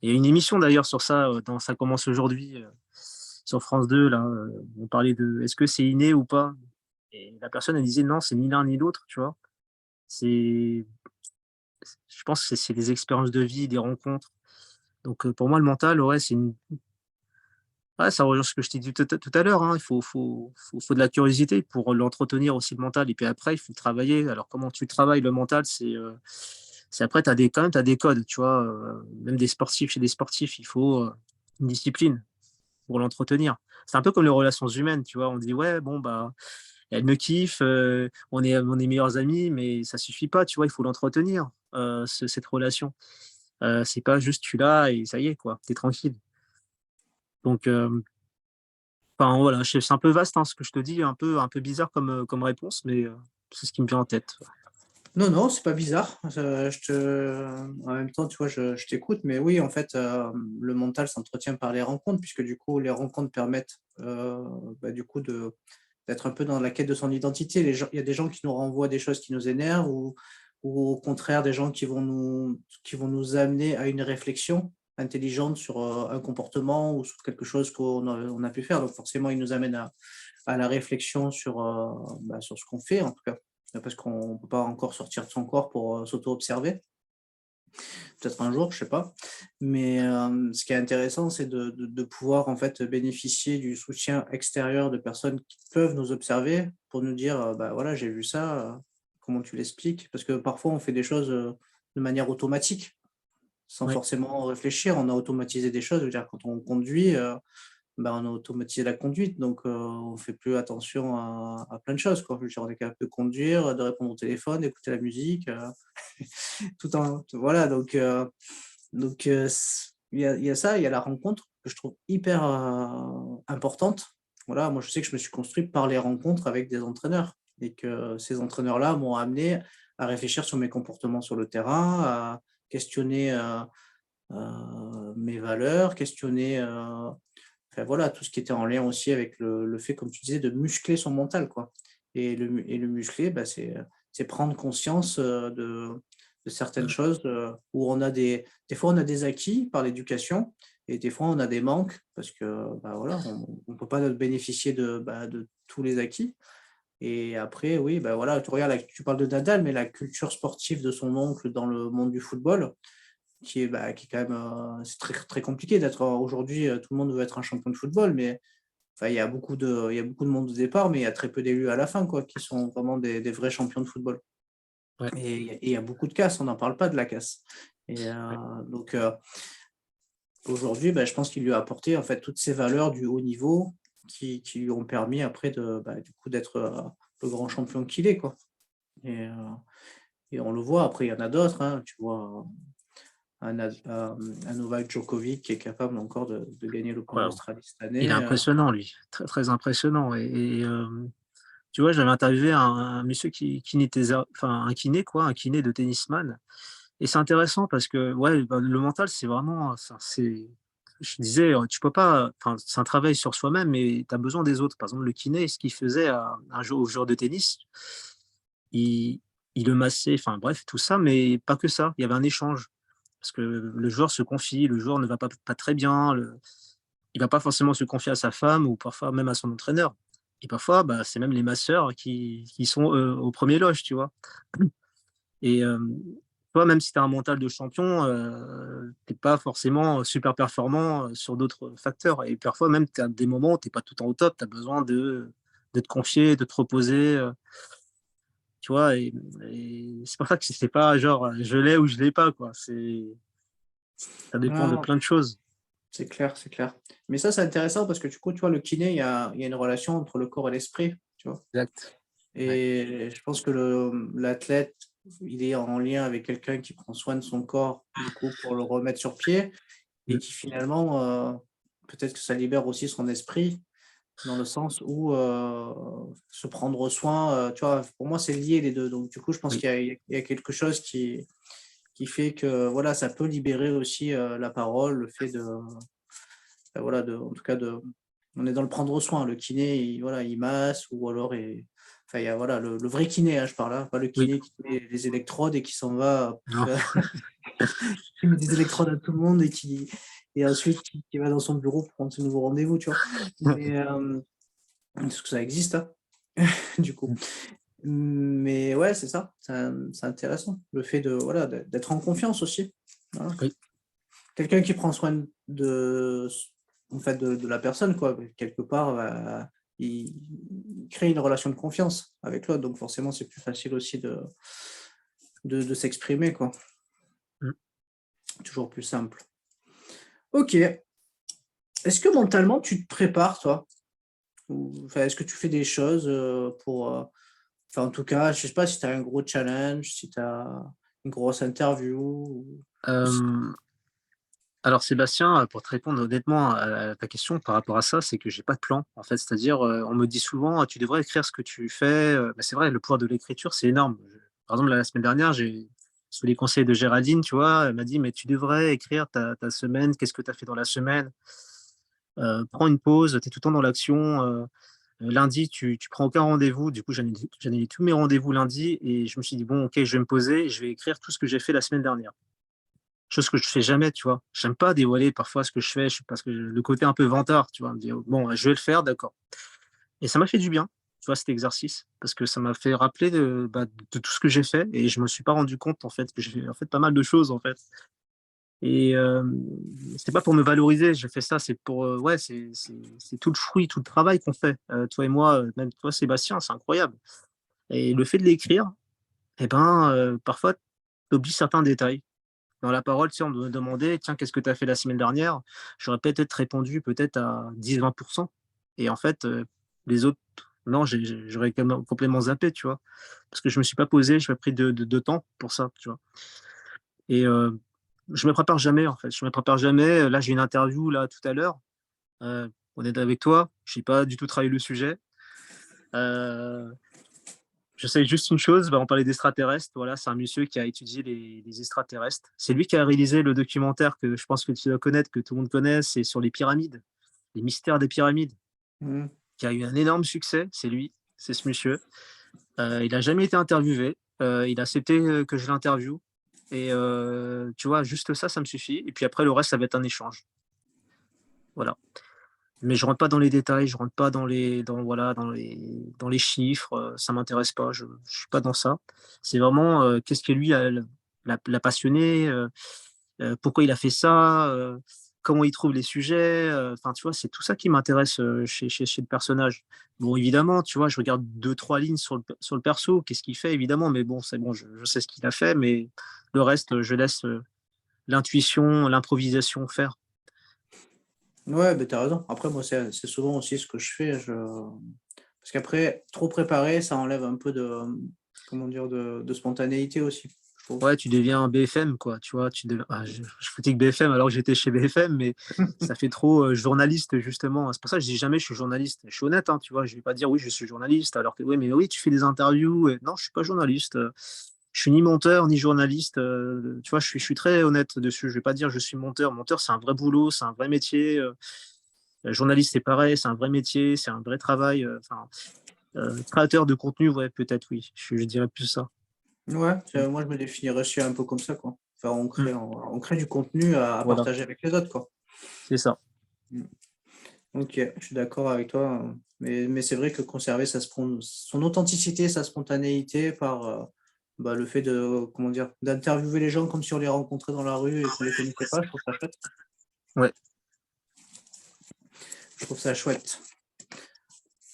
Il y a une émission d'ailleurs sur ça, dans Ça commence aujourd'hui, sur France 2 là, on parlait de: «Est-ce que c'est inné ou pas?» Et la personne, elle disait: «Non, c'est ni l'un ni l'autre», tu vois? C'est Je pense que c'est des expériences de vie, des rencontres. Donc pour moi, le mental, ouais, ouais, ça rejoint ce que je t'ai dit tout à l'heure, hein. Il faut de la curiosité pour l'entretenir aussi, le mental, et puis après, il faut le travailler. Alors comment tu travailles le mental? C'est après, quand même, tu as des codes, tu vois? Même chez des sportifs, il faut, une discipline pour l'entretenir. C'est un peu comme les relations humaines, tu vois? On dit: «Ouais, bon, bah, elle me kiffe, on est meilleurs amis», mais ça suffit pas, tu vois? Il faut l'entretenir, cette relation. C'est pas juste tu l'as et ça y est, quoi, tu es tranquille. Donc enfin, voilà, c'est un peu vaste, hein, ce que je te dis, un peu bizarre comme réponse, mais c'est ce qui me vient en tête. Non, non, c'est pas bizarre. En même temps, tu vois, je t'écoute, mais oui, en fait, le mental s'entretient par les rencontres, puisque du coup, les rencontres permettent, du coup, d'être un peu dans la quête de son identité. Il y a des gens qui nous renvoient des choses qui nous énervent, ou au contraire, des gens qui vont nous amener à une réflexion intelligente sur un comportement ou sur quelque chose qu'on a pu faire. Donc, forcément, ils nous amènent à la réflexion sur ce qu'on fait, en tout cas, parce qu'on ne peut pas encore sortir de son corps pour s'auto-observer. Peut-être un jour, je sais pas. Mais ce qui est intéressant, c'est de pouvoir en fait bénéficier du soutien extérieur de personnes qui peuvent nous observer pour nous dire, «Bah, voilà, j'ai vu ça, comment tu l'expliques?» Parce que parfois on fait des choses, de manière automatique, sans Oui, forcément réfléchir. On a automatisé des choses. Je veux dire, quand on conduit, on a automatisé la conduite, donc on fait plus attention à plein de choses, quoi. Je veux dire, on est capable de conduire, de répondre au téléphone, d'écouter la musique, tout en voilà, il y a ça, il y a la rencontre que je trouve hyper, importante. Voilà, moi, je sais que je me suis construit par les rencontres avec des entraîneurs, et que ces entraîneurs-là m'ont amené à réfléchir sur mes comportements sur le terrain, à questionner, mes valeurs, questionner, enfin voilà, tout ce qui était en lien aussi avec le fait, comme tu disais, de muscler son mental, quoi. Et le muscler, c'est prendre conscience, de certaines choses, où on a des fois, on a des acquis par l'éducation, et des fois, on a des manques parce que, voilà, on ne peut pas bénéficier de tous les acquis. Et après, oui, voilà, tu regardes, tu parles de Nadal, mais la culture sportive de son oncle dans le monde du football, qui est quand même, c'est très très compliqué d'être, aujourd'hui, tout le monde veut être un champion de football, mais enfin, il y a beaucoup de monde au départ, mais il y a très peu d'élus à la fin, quoi, qui sont vraiment des vrais champions de football. ouais, Et il y a beaucoup de casse, on n'en parle pas de la casse. Et ouais. donc aujourd'hui, je pense qu'il lui a apporté, en fait, toutes ces valeurs du haut niveau qui lui ont permis après du coup d'être, le grand champion qu'il est, quoi. Et on le voit, après il y en a d'autres, hein, tu vois, un Novak Djokovic qui est capable encore de gagner l'Open Ouais, d'Australie cette il est année. impressionnant, lui, très, très impressionnant, et tu vois, j'avais interviewé un monsieur enfin, un kiné, quoi, un kiné de tennisman. Et c'est intéressant parce que, ouais, bah, le mental, c'est vraiment, je disais, tu peux pas, enfin, c'est un travail sur soi-même, mais tu as besoin des autres. Par exemple, le kiné, ce qu'il faisait au joueur de tennis, il, il le massait, enfin, bref, tout ça, mais pas que ça. Il y avait un échange. Parce que le joueur se confie, le joueur ne va pas très bien, il va pas forcément se confier à sa femme ou parfois même à son entraîneur. Et parfois, bah, c'est même les masseurs qui sont au premier loge, tu vois. Et toi, même si tu as un mental de champion, tu pas forcément super performant sur d'autres facteurs. Et parfois, même, tu as des moments où tu pas tout le temps au top, tu as besoin de te confier, de te reposer, tu vois. Et c'est pour ça que c'est pas genre je l'ai ou je l'ai pas, quoi. Ça dépend de Non, plein de choses. c'est clair, c'est clair. Mais ça, c'est intéressant parce que du coup, tu vois, le kiné, il y a une relation entre le corps et l'esprit, tu vois. Exact. Ouais. Et je pense que l'athlète, il est en lien avec quelqu'un qui prend soin de son corps, du coup, pour le remettre sur pied et Mm. qui finalement, peut-être que ça libère aussi son esprit dans le sens où se prendre soin, tu vois, pour moi, c'est lié les deux. Donc, du coup, je pense Oui. qu'il y a quelque chose qui fait que, voilà, ça peut libérer aussi la parole, le fait de, voilà, en tout cas, on est dans le prendre soin. Le kiné, voilà, il masse ou alors, enfin, il y a voilà, le vrai kiné, hein, je parle, hein, pas le Oui. kiné qui met les électrodes et qui s'en va, Non. qui met des électrodes à tout le monde et ensuite qui va dans son bureau pour prendre ses nouveaux rendez-vous, tu vois. Mais, parce que ça existe, hein, du coup. Mais ouais, c'est ça, c'est intéressant. Le fait de, voilà, d'être en confiance aussi. Voilà. Oui. Quelqu'un qui prend soin en fait, de la personne, quoi, quelque part, il crée une relation de confiance avec l'autre, donc forcément, c'est plus facile aussi de s'exprimer, quoi. Mm. Toujours plus simple. Ok. Est-ce que mentalement, tu te prépares, toi? Enfin, est-ce que tu fais des choses pour. Enfin, en tout cas, je sais pas si tu as un gros challenge, si tu as une grosse interview. Ou si- Euh, Alors Sébastien, pour te répondre honnêtement à ta question par rapport à ça, c'est que j'ai pas de plan, en fait. C'est-à-dire, on me dit souvent: «Tu devrais écrire ce que tu fais», bah, c'est vrai, le pouvoir de l'écriture, c'est énorme. Par exemple, la semaine dernière, j'ai sous les conseils de Géraldine, tu vois, elle m'a dit: «Mais tu devrais écrire ta semaine, qu'est-ce que tu as fait dans la semaine? Prends une pause, tu es tout le temps dans l'action, lundi, tu prends aucun rendez-vous». Du coup, j'annulé tous mes rendez-vous lundi et je me suis dit: «Bon, OK, je vais me poser, je vais écrire tout ce que j'ai fait la semaine dernière». Chose que je fais jamais, tu vois? J'aime pas dévoiler parfois ce que je fais, parce que le côté un peu vantard, tu vois? Me dire: «Bon, je vais le faire, d'accord». Et ça m'a fait du bien, tu vois, cet exercice, parce que ça m'a fait rappeler de tout ce que j'ai fait et je me suis pas rendu compte, en fait, que j'ai fait, en fait, pas mal de choses, en fait. Et c'est pas pour me valoriser, je fais ça, c'est pour, ouais, c'est tout le fruit, tout le travail qu'on fait, toi et moi, même toi, Sébastien, c'est incroyable. Et le fait de l'écrire, et ben, parfois, tu oublies certains détails. Dans la parole, tu sais, on me demandait: «Tiens, qu'est-ce que tu as fait la semaine dernière?» J'aurais peut-être répondu peut-être à 10-20. Et en fait, les autres, non, j'aurais quand même complètement zappé, tu vois? Parce que je me suis pas posé, je m'ai pris de temps pour ça, tu vois? Et je me prépare jamais, en fait, je me prépare jamais. Là, j'ai une interview, là, tout à l'heure, honnête avec toi, j'ai pas du tout travaillé le sujet. Heu Je sais juste une chose, bah, on parlait d'extraterrestres, voilà, c'est un monsieur qui a étudié les extraterrestres. C'est lui qui a réalisé le documentaire que je pense que tu dois connaître, que tout le monde connaît, c'est sur les pyramides, les mystères des pyramides, Mhm. qui a eu un énorme succès, c'est lui, c'est ce monsieur. Il a jamais été interviewé, il a accepté, que je l'interviewe et tu vois, juste ça, ça me suffit et puis après le reste, ça va être un échange, voilà. Mais je rentre pas dans les détails, je rentre pas voilà, dans les chiffres, ça m'intéresse pas, je suis pas dans ça. C'est vraiment, qu'est-ce que lui l'a passionné, pourquoi il a fait ça, comment il trouve les sujets, enfin, tu vois? C'est tout ça qui m'intéresse, chez le personnage. Bon, évidemment, tu vois, je regarde deux trois lignes sur le perso, qu'est-ce qu'il fait évidemment, mais bon, c'est bon, je sais ce qu'il a fait, mais le reste, je laisse, l'intuition, l'improvisation faire. Ouais, ben t'as raison. Après, moi, c'est souvent aussi ce que je fais. Parce qu'après, trop préparé, ça enlève un peu de, comment dire, de spontanéité aussi, je ouais, tu deviens un BFM, quoi, tu vois. Je critique BFM alors que j'étais chez BFM, mais ça fait trop journaliste, justement. C'est pour ça que je dis jamais je suis journaliste. Je suis honnête, hein, tu vois. Je vais pas dire oui, je suis journaliste, alors que oui, mais oui, tu fais des interviews. Et... Non, je suis pas journaliste. Je suis ni monteur ni journaliste. Tu vois, je suis très honnête dessus. Je vais pas dire je suis monteur. Monteur, c'est un vrai boulot, c'est un vrai métier. Journaliste, c'est pareil, c'est un vrai métier, c'est un vrai travail. Enfin, créateur de contenu, ouais, peut-être oui. Je dirais plus ça. Ouais, Mm. moi je me définirais aussi un peu comme ça, quoi. Enfin, Mm. on crée du contenu à Voilà, partager avec les autres, quoi. c'est ça. Mm. Ok, je suis d'accord avec toi, mais c'est vrai que conserver son authenticité, sa spontanéité par le fait de, comment dire, d'interviewer les gens comme si on les rencontrait dans la rue et qu'on les connaissait pas, je trouve ça chouette. Ouais. Je trouve ça chouette.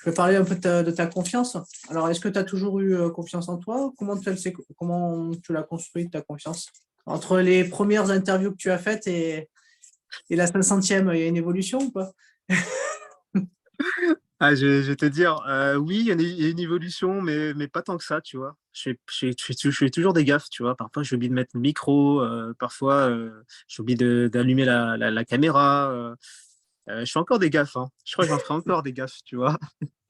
Je vais parler un peu de ta confiance. Alors, est-ce que tu as toujours eu confiance en toi? Comment tu l'as construite, ta confiance? Entre les premières interviews que tu as faites et la 500e, il y a une évolution ou pas? Ah, je vais te dire, oui, il y a une évolution, mais pas tant que ça, tu vois. Je fais toujours des gaffes, tu vois. Parfois, j'ai oublié de mettre le micro, parfois, j'ai oublié d'allumer la caméra. Je fais encore des gaffes, hein. Je crois que j'en ferai encore des gaffes, tu vois.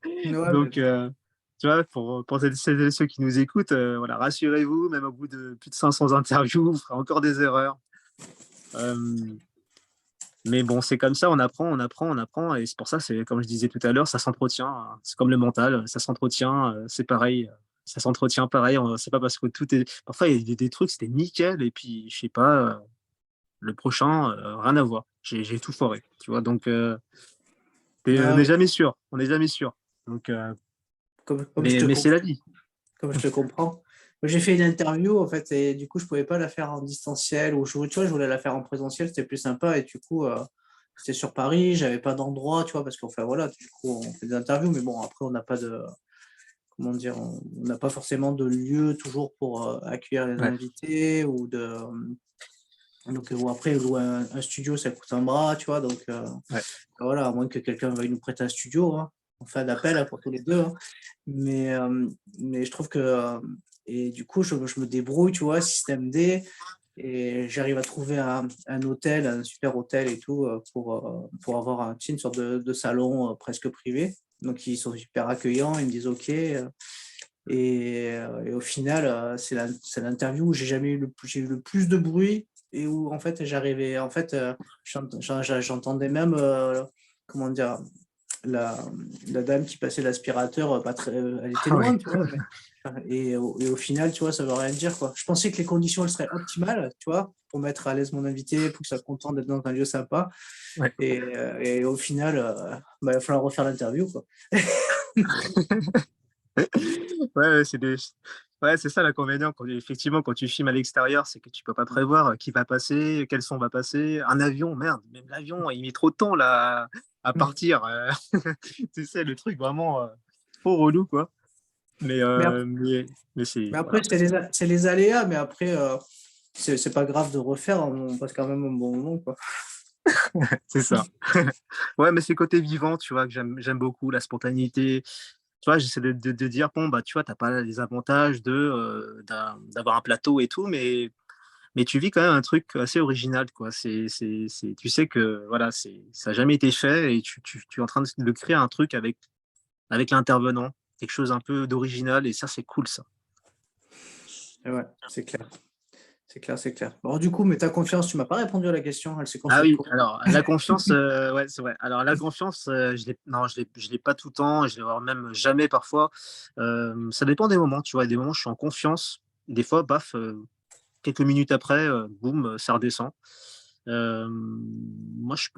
Ouais, Donc, tu vois, pour celles et ceux qui nous écoutent, voilà, rassurez-vous, même au bout de plus de 500 interviews, vous ferez encore des erreurs. Euh, mais bon, c'est comme ça, on apprend, on apprend, on apprend. Et c'est pour ça, c'est comme je disais tout à l'heure, ça s'entretient, hein. C'est comme le mental, ça s'entretient, c'est pareil. Ça s'entretient pareil. C'est pas parce que tout est. Parfois, il y a des trucs, c'était nickel. Et puis, je sais pas, le prochain, rien à voir. J'ai tout foiré. Tu vois, donc, on ah n'est oui, jamais sûr. On n'est jamais sûr. Donc, comme je te mais c'est comprends. la vie. Comme je te comprends. Moi, j'ai fait une interview, en fait, et du coup, je pouvais pas la faire en distanciel ou tu vois, je voulais la faire en présentiel, c'était plus sympa. Et du coup, c'était sur Paris, j'avais pas d'endroit, tu vois, parce qu'enfin, voilà, du coup, on fait des interviews, mais bon, après, on n'a pas de, comment dire, on n'a pas forcément de lieu toujours pour accueillir les Ouais, invités ou de. Donc, ou après, louer un studio, ça coûte un bras, tu vois, donc ouais. voilà, à moins que quelqu'un veuille nous prêter un studio, hein. On fait un appel hein, pour tous les deux, hein. Mais, euh, mais je trouve que. Et du coup, je me débrouille, tu vois, système D, et j'arrive à trouver un hôtel, un super hôtel et tout, pour avoir tu sais, une sorte de salon presque privé. Donc, ils sont super accueillants, ils me disent OK. Et au final, c'est l'interview où j'ai eu le plus de bruit et où, en fait, j'arrivais. En fait, j'entendais même, comment dire, la, la dame qui passait l'aspirateur, pas très, elle était Ah ouais. loin, tu vois. Et au final, tu vois, ça veut rien dire, quoi. Je pensais que les conditions, elles seraient optimales, tu vois, pour mettre à l'aise mon invité, pour qu'il soit content d'être dans un lieu sympa. Ouais. Et au final, il va falloir refaire l'interview, quoi. Ouais, ouais, c'est ça l'inconvénient. Effectivement, quand tu filmes à l'extérieur, c'est que tu peux pas prévoir qui va passer, quel son va passer. Un avion, merde, même l'avion, il met trop de temps là, à partir. Tu sais, le truc vraiment trop relou, quoi. Mais, Mais euh, après, mais, mais mais c'est. après, Voilà. c'est les aléas, mais après, c'est pas grave de refaire, hein, on passe quand même un bon moment, quoi. C'est ça. Ouais, mais c'est côté vivant, tu vois, que j'aime beaucoup, la spontanéité. Tu vois, j'essaie de dire, bon, bah, tu vois, t'as pas les avantages d'avoir un plateau et tout, mais tu vis quand même un truc assez original, quoi. Tu sais que voilà, ça n'a jamais été fait et tu es en train de créer un truc avec l'intervenant, quelque chose un peu d'original et ça, c'est cool, ça. Et ouais, c'est clair. C'est clair, c'est clair. Alors, du coup, mais ta confiance, tu m'as pas répondu à la question, elle s'est Ah construite oui, comment? alors la confiance, ouais, c'est vrai. Alors la confiance, non, je l'ai pas tout le temps, je l'ai même jamais parfois. Ça dépend des moments, tu vois. Des moments, je suis en confiance. Des fois, baf, quelques minutes après, boum, ça redescend. Moi, je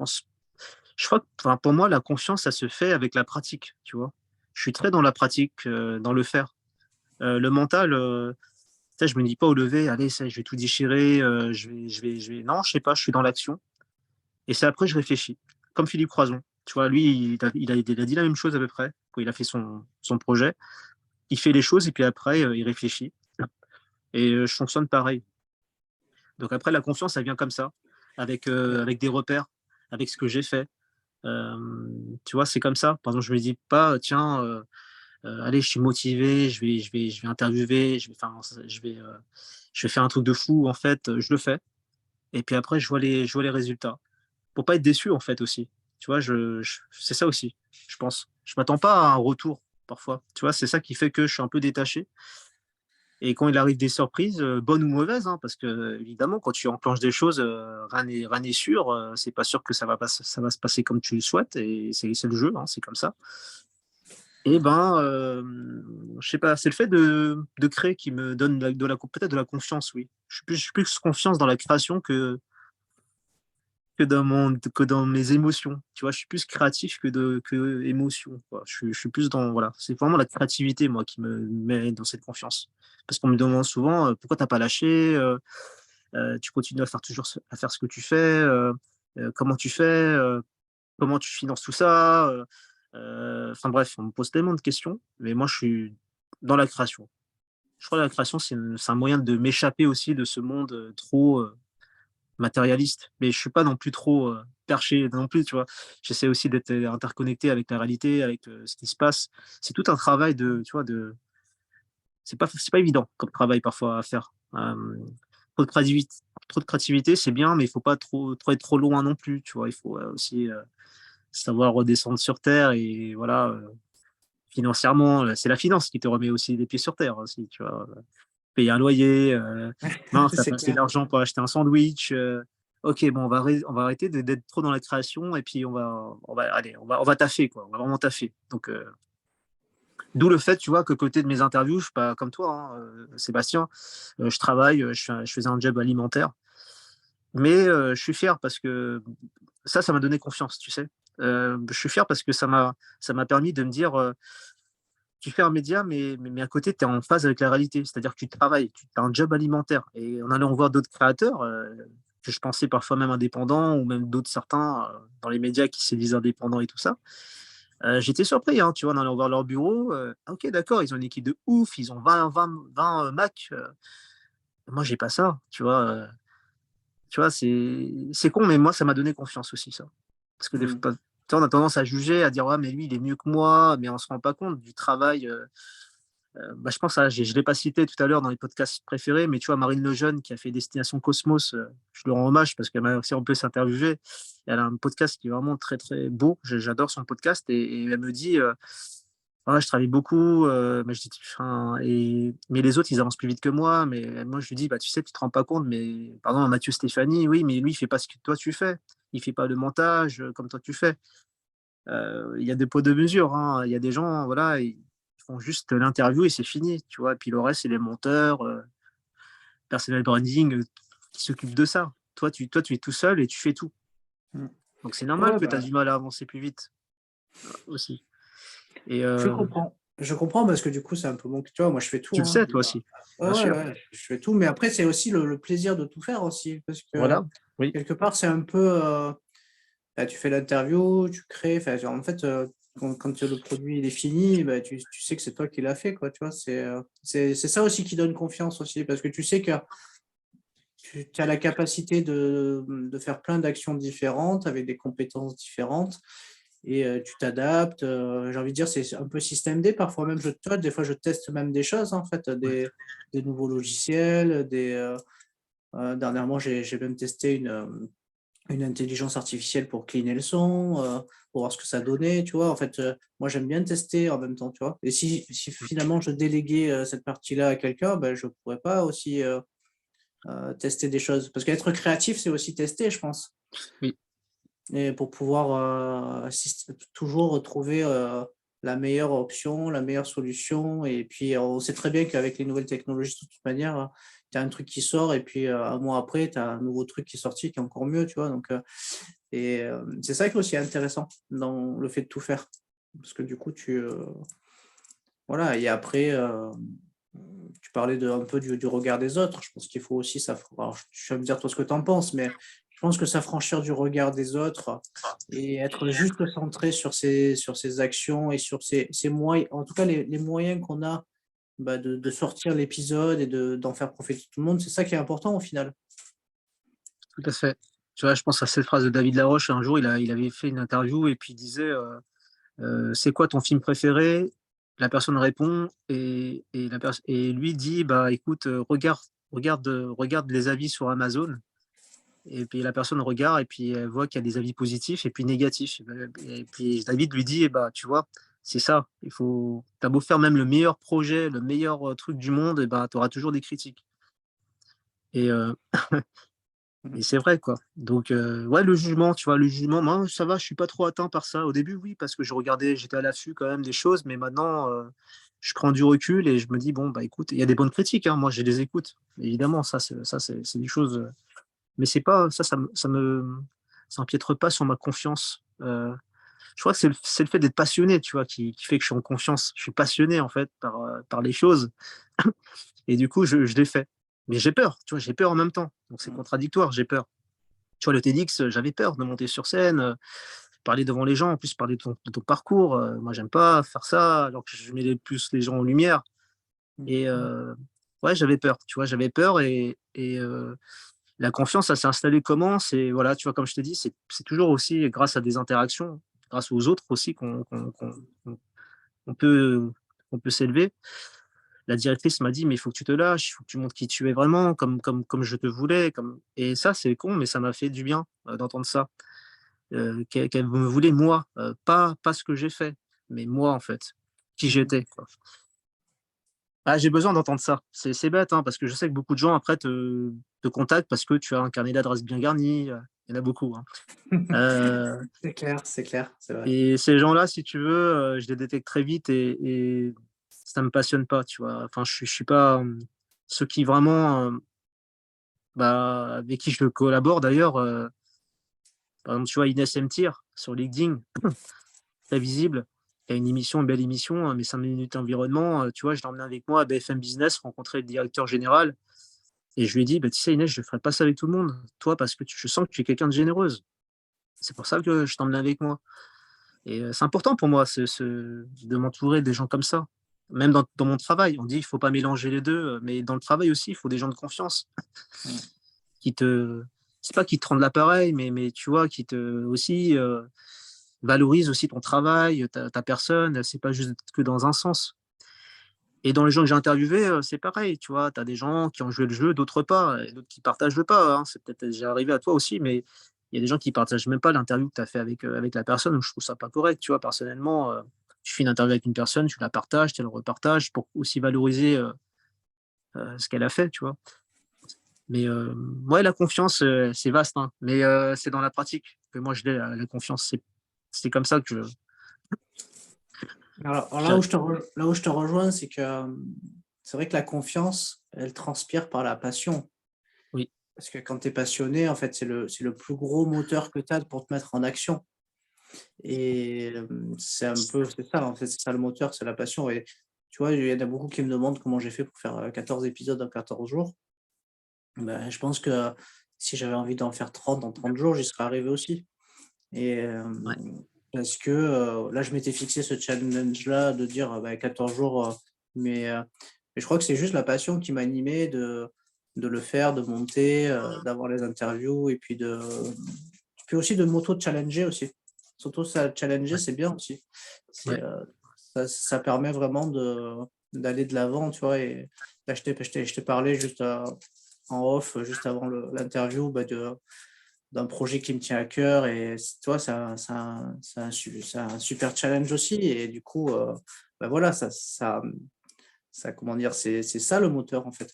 crois que, enfin, pour moi, la confiance, ça se fait avec la pratique, tu vois. Je suis très dans la pratique, dans le faire. Le mental, tu sais, je me dis pas au lever, allez, ça, je vais tout déchirer, Non, je sais pas, je suis dans l'action. Et c'est après, je réfléchis. Comme Philippe Croison. Tu vois, lui, il a dit la même chose à peu près quand il a fait son projet. Il fait les choses et puis après, il réfléchit. Et je fonctionne pareil. Donc après, la confiance, elle vient comme ça, avec des repères, avec ce que j'ai fait. Tu vois, c'est comme ça. Par exemple, je me dis pas, tiens, allez, je suis motivé, je vais interviewer, je vais faire un truc de fou, en fait, je le fais. Et puis après, je vois les résultats. Pour pas être déçu, en fait, aussi. Tu vois, c'est ça aussi, je pense. Je m'attends pas à un retour, parfois. Tu vois, c'est ça qui fait que je suis un peu détaché. Et quand il arrive des surprises, bonnes ou mauvaises, hein, parce que évidemment, quand tu enclenches des choses, rien n'est sûr. C'est pas sûr que ça va se passer comme tu le souhaites, et c'est le jeu, hein, c'est comme ça. Et ben, je sais pas, c'est le fait de créer qui me donne peut-être de la confiance, oui. Je suis plus confiance dans la création que dans mes émotions. Tu vois, je suis plus créatif que émotion, quoi. Je suis plus dans, voilà, c'est vraiment la créativité, moi, qui me met dans cette confiance. Parce qu'on me demande souvent pourquoi t'as pas lâché, tu continues à faire ce que tu fais, comment tu fais, comment tu finances tout ça. Enfin bref, on me pose tellement de questions, mais moi, je suis dans la création. Je crois que la création, c'est un moyen de m'échapper aussi de ce monde trop matérialiste, mais je suis pas non plus trop perché non plus, tu vois. J'essaie aussi d'être interconnecté avec la réalité, avec ce qui se passe. C'est tout un travail tu vois, c'est pas évident comme travail parfois à faire. Trop de créativité, trop de créativité, c'est bien, mais il faut pas être trop loin non plus, tu vois. Il faut aussi savoir redescendre sur terre et voilà. Financièrement, c'est la finance qui te remet aussi les pieds sur terre aussi, tu vois. Payer un loyer, mince, t'as C'est pas assez clair. d'argent pour acheter un sandwich. Ok, bon, on va arrêter d'être trop dans la création et puis allez, on va taffer, quoi. On va vraiment taffer. Donc, d'où le fait, tu vois, que côté de mes interviews, je suis pas comme toi, hein, Sébastien. Je travaille, je faisais un job alimentaire, mais je suis fier parce que ça m'a donné confiance, tu sais. Je suis fier parce que ça m'a permis de me dire, tu fais un média, mais à côté, tu es en phase avec la réalité. C'est-à-dire que tu travailles, tu as un job alimentaire. Et en allant voir d'autres créateurs, que je pensais parfois même indépendants, ou même d'autres certains dans les médias qui se disent indépendants et tout ça, j'étais surpris, hein, tu vois, en allant voir leur bureau. Ok, d'accord, ils ont une équipe de ouf, ils ont 20 Mac. Moi, j'ai pas ça, tu vois. Tu vois, c'est con, mais moi, ça m'a donné confiance aussi, ça. Parce que des Mm. fois, tu sais, on a tendance à juger, à dire, ouais, mais lui, il est mieux que moi, mais on se rend pas compte du travail. Bah, je pense, je ne l'ai pas cité tout à l'heure dans les podcasts préférés, mais tu vois, Marine Lejeune qui a fait Destination Cosmos, je lui rends hommage parce qu'elle m'a aussi un peu s'interviewer. Elle a un podcast qui est vraiment très, très beau. J'adore son podcast et elle me dit ouais, je travaille beaucoup, mais, enfin, mais les autres, ils avancent plus vite que moi. Mais moi, je lui dis bah, tu sais, tu te rends pas compte, mais pardon, Mathieu Stéphanie, oui, mais lui, il fait pas ce que toi tu fais. Il fait pas le montage comme toi tu fais. Il y a des poids de mesure, hein. Il y a des gens, voilà, ils font juste l'interview et c'est fini, tu vois. Et puis le reste, c'est les monteurs, personnel branding, qui s'occupent de ça. Toi, tu es tout seul et tu fais tout. Mm. Donc c'est normal Ouais, que tu as bah, du mal à avancer plus vite aussi. Et je comprends. Je comprends parce que du coup, c'est un peu mon. Tu vois, moi, je fais tu tout. le Hein. sais, toi aussi, Ouais, bien ouais, sûr. ouais, je fais tout. Mais après, c'est aussi le plaisir de tout faire aussi. Parce que Voilà, oui, quelque part, c'est un peu. Bah, tu fais l'interview, tu crées. Enfin, genre, en fait, quand le produit il est fini, bah, tu sais que c'est toi qui l'as fait, quoi. Tu vois, c'est ça aussi qui donne confiance aussi. Parce que tu sais que tu as la capacité de faire plein d'actions différentes avec des compétences différentes et tu t'adaptes. J'ai envie de dire, c'est un peu système D. Parfois même, des fois, je teste même des choses, en fait, ouais. des nouveaux logiciels. Dernièrement, j'ai même testé une intelligence artificielle pour cleaner le son, pour voir ce que ça donnait, tu vois. En fait, moi, j'aime bien tester en même temps, tu vois. Et si finalement je déléguais cette partie-là à quelqu'un, ben, je ne pourrais pas aussi tester des choses. Parce qu'être créatif, c'est aussi tester, je pense. Oui, Et pour pouvoir toujours retrouver la meilleure option, la meilleure solution. Et puis, on sait très bien qu'avec les nouvelles technologies, de toute manière, tu as un truc qui sort et puis un mois après, tu as un nouveau truc qui est sorti qui est encore mieux, tu vois. Donc, c'est ça qui est aussi intéressant dans le fait de tout faire. Parce que du coup, voilà, et après, tu parlais un peu du regard des autres. Je pense qu'il faut aussi ça. Alors, tu vas me dire toi ce que tu en penses, mais je pense que s'affranchir du regard des autres et être juste centré sur ses actions et sur ses moyens, en tout cas les moyens qu'on a bah, de sortir l'épisode et d'en faire profiter tout le monde, c'est ça qui est important au final. tout à fait. Tu vois, je pense à cette phrase de David Laroche. Un jour, il avait fait une interview et puis il disait c'est quoi ton film préféré? la personne répond et lui dit: «Bah, écoute, regarde les avis sur Amazon». Et puis la personne regarde et puis elle voit qu'il y a des avis positifs et puis négatifs. Et puis David lui dit: «Bah, tu vois, c'est ça, il faut tu beau faire même le meilleur projet, le meilleur, truc du monde et bah, tu auras toujours des critiques». Et Mmh. et c'est vrai, quoi. Donc ouais, le jugement, tu vois? Le jugement, moi, ça va, je suis pas trop atteint par ça. Au début, oui, parce que j'étais à l'affût quand même des choses, mais maintenant, je prends du recul et je me dis: «Bon, bah, écoute», il y a des bonnes critiques, hein, moi, je les écoute. Évidemment, c'est des choses, mais c'est pas ça, ça empiètre pas sur ma confiance. Je crois que c'est le fait d'être passionné, tu vois, qui fait que je suis en confiance. Je suis passionné, en fait, par les choses et du coup, je les fais. Mais j'ai peur, tu vois? J'ai peur en même temps, donc c'est Mmh. contradictoire, j'ai peur. Tu vois, le TEDx, j'avais peur de monter sur scène, parler devant les gens, en plus parler de ton parcours, moi j'aime pas faire ça, alors que je mets plus les gens en lumière et Mmh. ouais, j'avais peur, tu vois? J'avais peur et la confiance, ça s'est installé comment? C'est voilà, tu vois, comme je te dis, c'est toujours aussi grâce à des interactions, grâce aux autres aussi qu'on on peut on peut s'élever. La directrice m'a dit: «Mais il faut que tu te lâches, il faut que tu montres qui tu es vraiment, comme je te voulais, comme» et ça, c'est con, mais ça m'a fait du bien, d'entendre ça, qu'elle me voulait moi, pas ce que j'ai fait, mais moi, en fait, qui Mmh. j'étais, quoi. Ah, j'ai besoin d'entendre ça. C'est bête, hein, parce que je sais que beaucoup de gens après te contactent parce que tu as un carnet d'adresses bien garni, il y en a beaucoup, hein. Heu C'est clair, c'est vrai. et ces gens-là, si tu veux, je les détecte très vite et ça me passionne pas, tu vois? Enfin, je suis pas, ceux qui vraiment, bah, avec qui je collabore d'ailleurs, par exemple, tu vois, Inès Mtir sur LinkedIn, très visible. Il y a une émission, une belle émission, mes 5 minutes environnement, tu vois? Je l'ai emmenée avec moi à BFM Business rencontrer le directeur général et je lui ai dit: «Bah, tu sais Inès, je ne ferai pas ça avec tout le monde. Toi, parce que je sens que tu es quelqu'un de généreuse. C'est pour ça que je t'emmène avec moi». Et c'est important pour moi de m'entourer des gens comme ça. Même dans mon travail, on dit: «Il faut pas mélanger les 2, mais dans le travail aussi, il faut des gens de confiance Mmh. qui te c'est pas qui te rendent l'appareil, mais tu vois, qui te aussi, valorisent aussi ton travail, ta personne, c'est pas juste que dans un sens. Et dans les gens que j'ai interviewés, c'est pareil, tu vois? Tu as des gens qui ont joué le jeu, d'autres pas et d'autres qui partagent pas, hein. C'est peut-être déjà arrivé à toi aussi, mais il y a des gens qui partagent même pas l'interview que tu as fait avec la personne, donc je trouve ça pas correct, tu vois? Personnellement, tu fais une interview avec une personne, tu la partages, tu la repartages pour aussi valoriser, ce qu'elle a fait, tu vois? Mais, ouais, la confiance, c'est vaste, hein, mais, c'est dans la pratique que moi je l'ai la confiance. C'est comme ça que Alors je là où je te rejoins, c'est que, c'est vrai que la confiance, elle transpire par la passion. oui, Parce que quand tu es passionné, en fait, c'est le plus gros moteur que tu as pour te mettre en action et c'est ça, en fait, c'est ça le moteur, c'est la passion et tu vois, il y en a beaucoup qui me demandent comment j'ai fait pour faire, 14 épisodes en 14 jours. Ben, je pense que si j'avais envie d'en faire 30 en 30 jours, j'y serais arrivé aussi et ouais, parce que, là, je m'étais fixé ce challenge-là de dire, bah, 14 jours, mais je crois que c'est juste la passion qui m'animait de le faire, de monter, d'avoir les interviews et puis aussi de m'auto-challenger aussi. S'auto ça challenger, ouais, c'est bien aussi. C'est, ouais, ça permet vraiment d'aller de l'avant, tu vois? Et là, je t'ai parlé juste, en off, juste avant l'interview, bah, d'un projet qui me tient à cœur et tu vois, c'est un super challenge aussi et du coup, bah, voilà, ça comment dire? C'est ça le moteur en fait,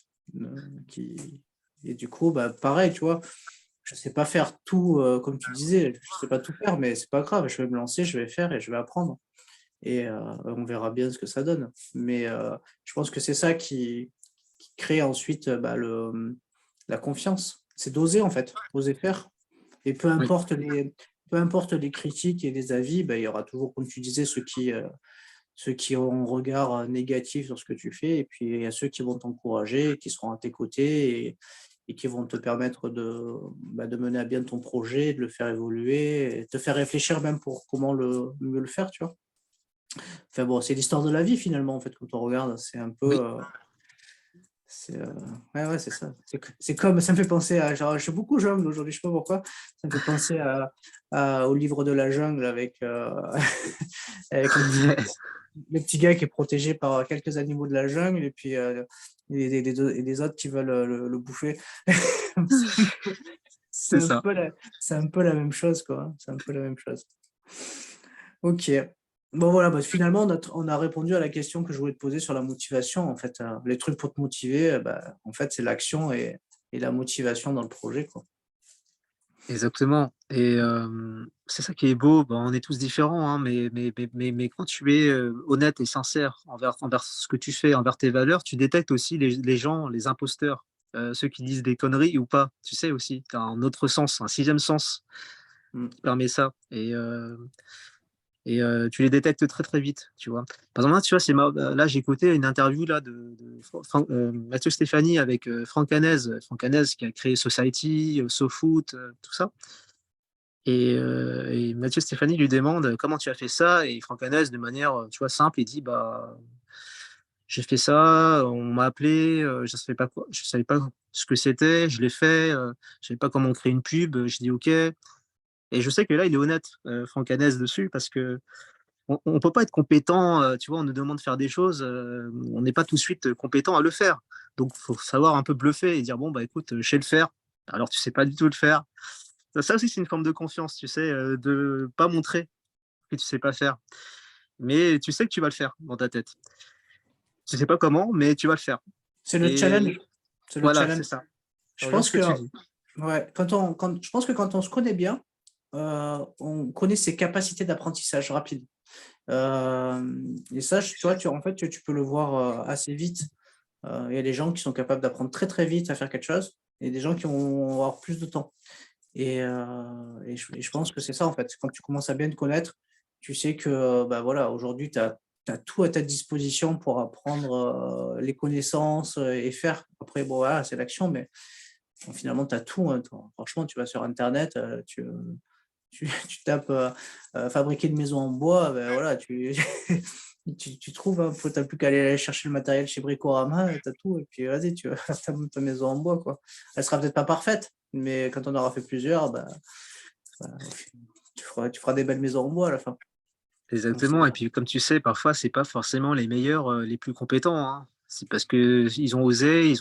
qui et du coup, bah, pareil, tu vois? Je sais pas faire tout, comme tu disais, je sais pas tout faire, mais c'est pas grave, je vais me lancer, je vais faire et je vais apprendre et on verra bien ce que ça donne. Mais je pense que c'est ça qui crée ensuite, bah, la confiance. C'est d'oser en fait, oser faire et oui, peu importe les critiques et les avis, bah, il y aura toujours, comme tu disais, ceux qui ont un regard, négatif sur ce que tu fais et puis il y a ceux qui vont t'encourager, qui seront à tes côtés et qui vont te permettre bah, de mener à bien ton projet, de le faire évoluer et te faire réfléchir même pour comment mieux le faire, tu vois? Enfin bon, c'est l'histoire de la vie finalement en fait quand on regarde, c'est un peu, oui, c'est, ouais, ouais, c'est ça. C'est comme ça me fait penser à genre, je suis beaucoup jungle aujourd'hui, je sais pas pourquoi. Ça me fait penser au livre de la jungle avec, avec le petit le petit gars qui est protégé par quelques animaux de la jungle et puis des autres qui veulent le bouffer. C'est C'est un ça. peu c'est un peu la même chose, quoi. C'est un peu la même chose. Ok. Bon, voilà, bah, finalement, on a répondu à la question que je voulais te poser sur la motivation. En fait, les trucs pour te motiver, bah, en fait, c'est l'action et la motivation dans le projet, quoi. Exactement et c'est ça qui est beau. Bah, on est tous différents, hein, mais quand tu es, honnête et sincère envers ce que tu fais, envers tes valeurs, tu détectes aussi les gens, les imposteurs, ceux qui disent des conneries ou pas. Tu sais aussi, tu as un autre sens, un sixième sens Mm. qui permet ça et tu les détectes très, très vite, tu vois? Par exemple, là, tu vois, là, j'ai écouté une interview là de Mathieu Stéphanie avec, Franck Hanez. Franck Hanez qui a créé Society, SoFoot, tout ça et Mathieu Stéphanie lui demande: «Comment tu as fait ça?» et Franck Hanez de manière, tu vois, simple, il dit: «Bah, j'ai fait ça, on m'a appelé, je savais pas ce que c'était, je l'ai fait, je savais pas comment créer une pub, j'ai dit: "OK" et je sais que là, il est honnête, Franck Hanez dessus parce que on peut pas être compétent, tu vois? On nous demande de faire des choses, on n'est pas tout de suite compétent à le faire. Donc il faut savoir un peu bluffer et dire: «Bon, bah, écoute, je sais le faire», alors tu sais pas du tout le faire. Ça aussi, c'est une forme de confiance, tu sais, de pas montrer que tu sais pas faire. Mais tu sais que tu vas le faire dans ta tête. Tu sais pas comment, mais tu vas le faire C'est le et challenge. C'est le voilà, c'est challenge. ça. Ça Je rejoint pense ce que que, tu dis. ouais, je pense que quand on se connaît bien, on connaît ses capacités d'apprentissage rapide. Et ça, tu vois, en fait, tu peux le voir assez vite. Il y a des gens qui sont capables d'apprendre très très vite à faire quelque chose et des gens qui vont avoir plus de temps. Et je pense que c'est ça, en fait. Quand tu commences à bien te connaître, tu sais que bah, voilà, aujourd'hui, tu as tout à ta disposition pour apprendre les connaissances et faire. Après, bon, voilà, c'est l'action, mais bon, finalement, tu as tout, hein. Franchement, tu vas sur Internet, tu tapes fabriquer une maison en bois, ben voilà, tu trouves, hein, tu n'as plus qu'à aller chercher le matériel chez Bricorama, tu as tout, et puis vas-y, tu vas faire ta maison en bois, quoi. Elle sera peut-être pas parfaite, mais quand on aura fait plusieurs, bah, tu feras des belles maisons en bois à la fin. Donc, Exactement et puis comme tu sais, parfois, c'est pas forcément les meilleurs, les plus compétents, hein. C'est parce qu'ils ont osé,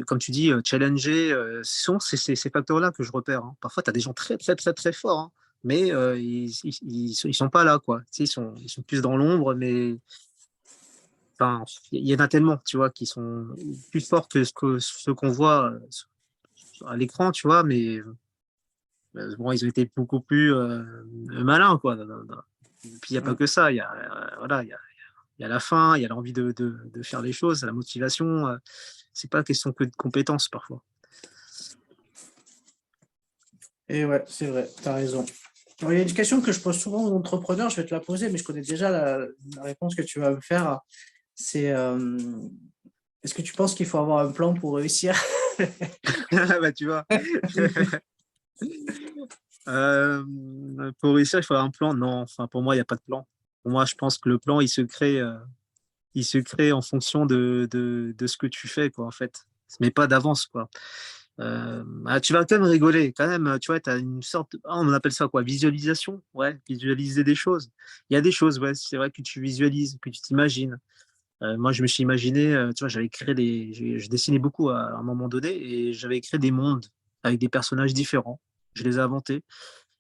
comme tu dis, challenger, ce sont ces facteurs-là que je repère, hein. Parfois, tu as des gens très, très, très, très forts, hein, mais ils sont pas là, quoi. Tu sais, ils sont plus dans l'ombre, mais enfin, il y en a tellement, tu vois, qui sont plus forts que ce qu'on voit, à l'écran, tu vois? Mais bon, ils ont été beaucoup plus, malins, quoi, et puis il y a pas mm. que ça, il y a, voilà, il y a la faim, il y a l'envie de faire les choses, la motivation, c'est pas question que de compétences parfois. Et ouais, c'est vrai, tu as raison. Alors, il y a une question que je pose souvent aux entrepreneurs, je vais te la poser, mais je connais déjà la réponse que tu vas me faire. C'est est-ce que tu penses qu'il faut avoir un plan pour réussir? Bah, tu vois? Pour réussir, il faut avoir un plan. Non, enfin, pour moi, il y a pas de plan. Pour moi, je pense que le plan, il se crée en fonction de ce que tu fais, quoi, en fait. Mais pas d'avance, quoi. Tu vas quand même rigoler, quand même, tu vois? Tu as une sorte on appelle ça quoi? Visualisation? Ouais, visualiser des choses. Il y a des choses, ouais, c'est vrai que tu visualises, que tu t'imagines. Moi, je me suis imaginé, tu vois, j'avais créé je dessinais beaucoup à un moment donné et j'avais créé des mondes avec des personnages différents. Je les ai inventés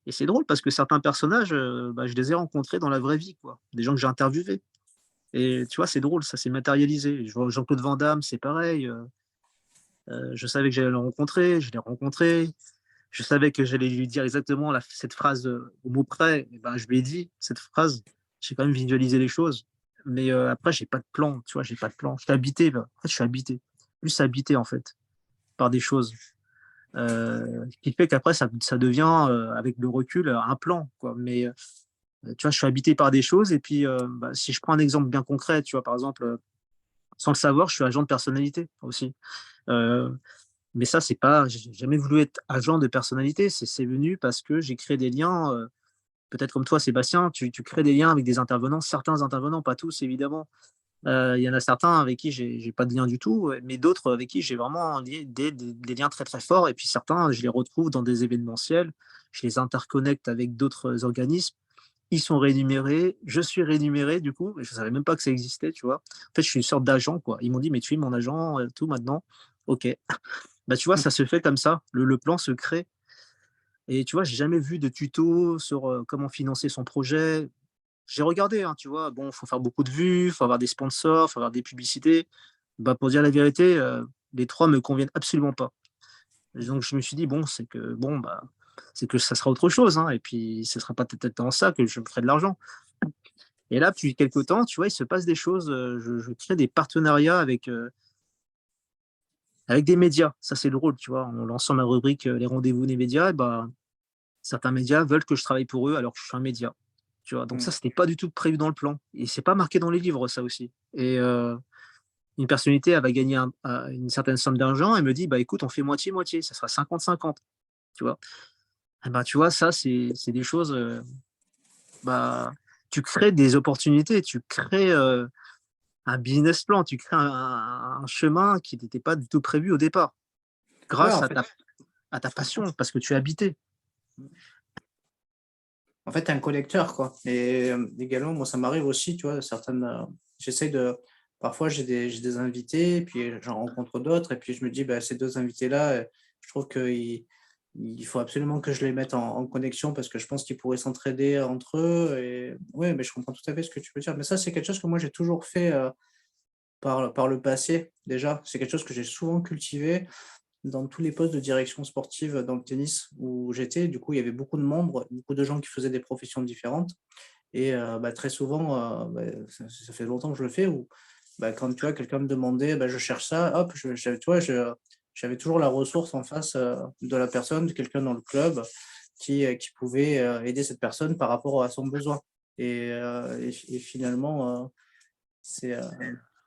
et c'est drôle parce que certains personnages, bah, je les ai rencontrés dans la vraie vie, quoi. Des gens que j'ai interviewés et tu vois, c'est drôle, ça s'est matérialisé. Je vois Jean-Claude Van Damme, c'est pareil, je savais que j'allais le rencontrer, je l'ai rencontré. Je savais que j'allais lui dire exactement cette phrase au mot près. Et ben, je lui ai dit cette phrase. J'ai quand même visualisé les choses. Mais après, j'ai pas de plan. Tu vois, j'ai pas de plan. Je suis habité. Là. En fait, je suis habité. Plus habité, en fait, par des choses. Ce qui fait qu'après, ça devient, avec le recul, un plan. Quoi. Mais tu vois, je suis habité par des choses. Et puis, bah, si je prends un exemple bien concret, tu vois, par exemple, sans le savoir, je suis agent de personnalité aussi. Euh, mais ça, c'est pas j'ai jamais voulu être agent de personnalité, c'est venu parce que j'ai créé des liens, peut-être comme toi Sébastien, tu crées des liens avec des intervenants, certains intervenants, pas tous évidemment. Il y en a certains avec qui j'ai pas de lien du tout, mais d'autres avec qui j'ai vraiment lié des liens très, très forts et puis certains, je les retrouve dans des événementiels, je les interconnecte avec d'autres organismes ils sont rémunérés, je suis rémunéré du coup, je ne savais même pas que ça existait, tu vois. En fait, je suis une sorte d'agent, quoi. Ils m'ont dit, mais tu es mon agent, tout maintenant. Ok. Bah, tu vois, ça se fait comme ça. Le plan se crée. Et tu vois, j'ai jamais vu de tuto sur comment financer son projet. J'ai regardé, hein, tu vois, bon, il faut faire beaucoup de vues, il faut avoir des sponsors, il faut avoir des publicités. Bah, pour dire la vérité, les trois me conviennent absolument pas. Et donc, je me suis dit, bon, bah, c'est que ça sera autre chose, hein, et puis ce sera pas peut-être dans ça que je me ferai de l'argent. Et là, depuis quelques temps, tu vois, il se passe des choses. Je crée des partenariats avec des médias. Ça, c'est drôle, tu vois. En lançant ma rubrique Les rendez-vous des médias, et bah, certains médias veulent que je travaille pour eux alors que je suis un média. Tu vois. Donc, ça, c'était pas du tout prévu dans le plan. Et c'est pas marqué dans les livres, ça aussi. Et une personnalité, elle va gagner une certaine somme d'argent. Elle me dit, bah, écoute, on fait moitié-moitié. Ça sera 50-50. Tu vois. Et bah, tu vois, ça, c'est des choses. Bah, tu crées des opportunités, tu crées un business plan, tu crées un chemin qui n'était pas du tout prévu au départ, Ouais, grâce à ta passion, parce que tu as habité. en fait, t'es un collecteur, quoi. Et également, moi, ça m'arrive aussi, tu vois, certaines. J'essaie de. Parfois, j'ai des invités, et puis j'en rencontre d'autres, et puis je me dis, bah, ces deux invités-là, je trouve il faut absolument que je les mette en connexion parce que je pense qu'ils pourraient s'entraider entre eux. Et ouais, mais je comprends tout à fait ce que tu veux dire. Mais ça, c'est quelque chose que moi, j'ai toujours fait par le passé, déjà. C'est quelque chose que j'ai souvent cultivé dans tous les postes de direction sportive dans le tennis où j'étais. Du coup, il y avait beaucoup de membres, beaucoup de gens qui faisaient des professions différentes. Et bah, très souvent, bah, ça fait longtemps que je le fais, où bah, quand tu vois, quelqu'un me demandait, bah, je cherche ça, hop, tu vois, j'avais toujours la ressource en face de la personne, de quelqu'un dans le club qui pouvait aider cette personne par rapport à son besoin. Et finalement, c'est,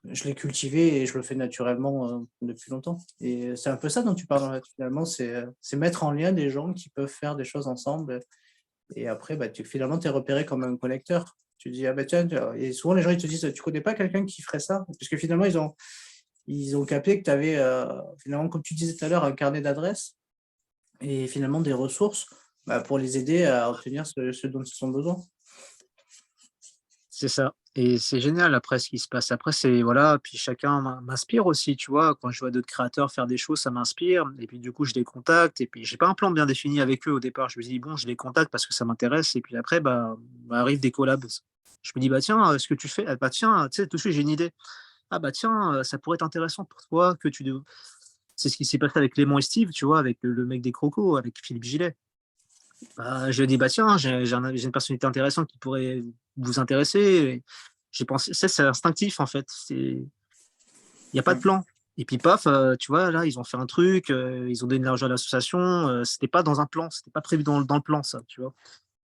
je l'ai cultivé et je le fais naturellement depuis longtemps. Et c'est un peu ça dont tu parles, en fait, finalement, c'est mettre en lien des gens qui peuvent faire des choses ensemble. Et après, bah, finalement, tu es repéré comme un connecteur. Tu dis, ah bah tiens, et souvent les gens ils te disent, tu connais pas quelqu'un qui ferait ça? Parce que finalement, ils ont capté que tu avais, finalement, comme tu disais tout à l'heure, un carnet d'adresses et finalement des ressources bah, pour les aider à obtenir ce dont ils ont besoin. C'est ça. Et c'est génial après ce qui se passe. Après, c'est voilà, puis chacun m'inspire aussi, tu vois. Quand je vois d'autres créateurs faire des choses, ça m'inspire. Et puis du coup, je les contacte. Et puis j'ai pas un plan bien défini avec eux au départ. Je me dis bon, je les contacte parce que ça m'intéresse. Et puis après, bah, arrivent des collabs. Je me dis bah tiens, ce que tu fais, ah, bah tiens, tu sais, tout de suite j'ai une idée. Ah bah tiens, ça pourrait être intéressant pour toi que tu. C'est ce qui s'est passé avec Clément et Steve, tu vois, avec le mec des crocos, avec Philippe Gillet. Bah, je dis, bah tiens, j'ai une personnalité intéressante qui pourrait vous intéresser. Et j'ai pensé, c'est instinctif en fait. Il n'y a pas de Mm. plan. Et puis paf, tu vois, là, ils ont fait un truc, ils ont donné de l'argent à l'association. C'était pas dans un plan, c'était pas prévu dans le plan, ça, tu vois.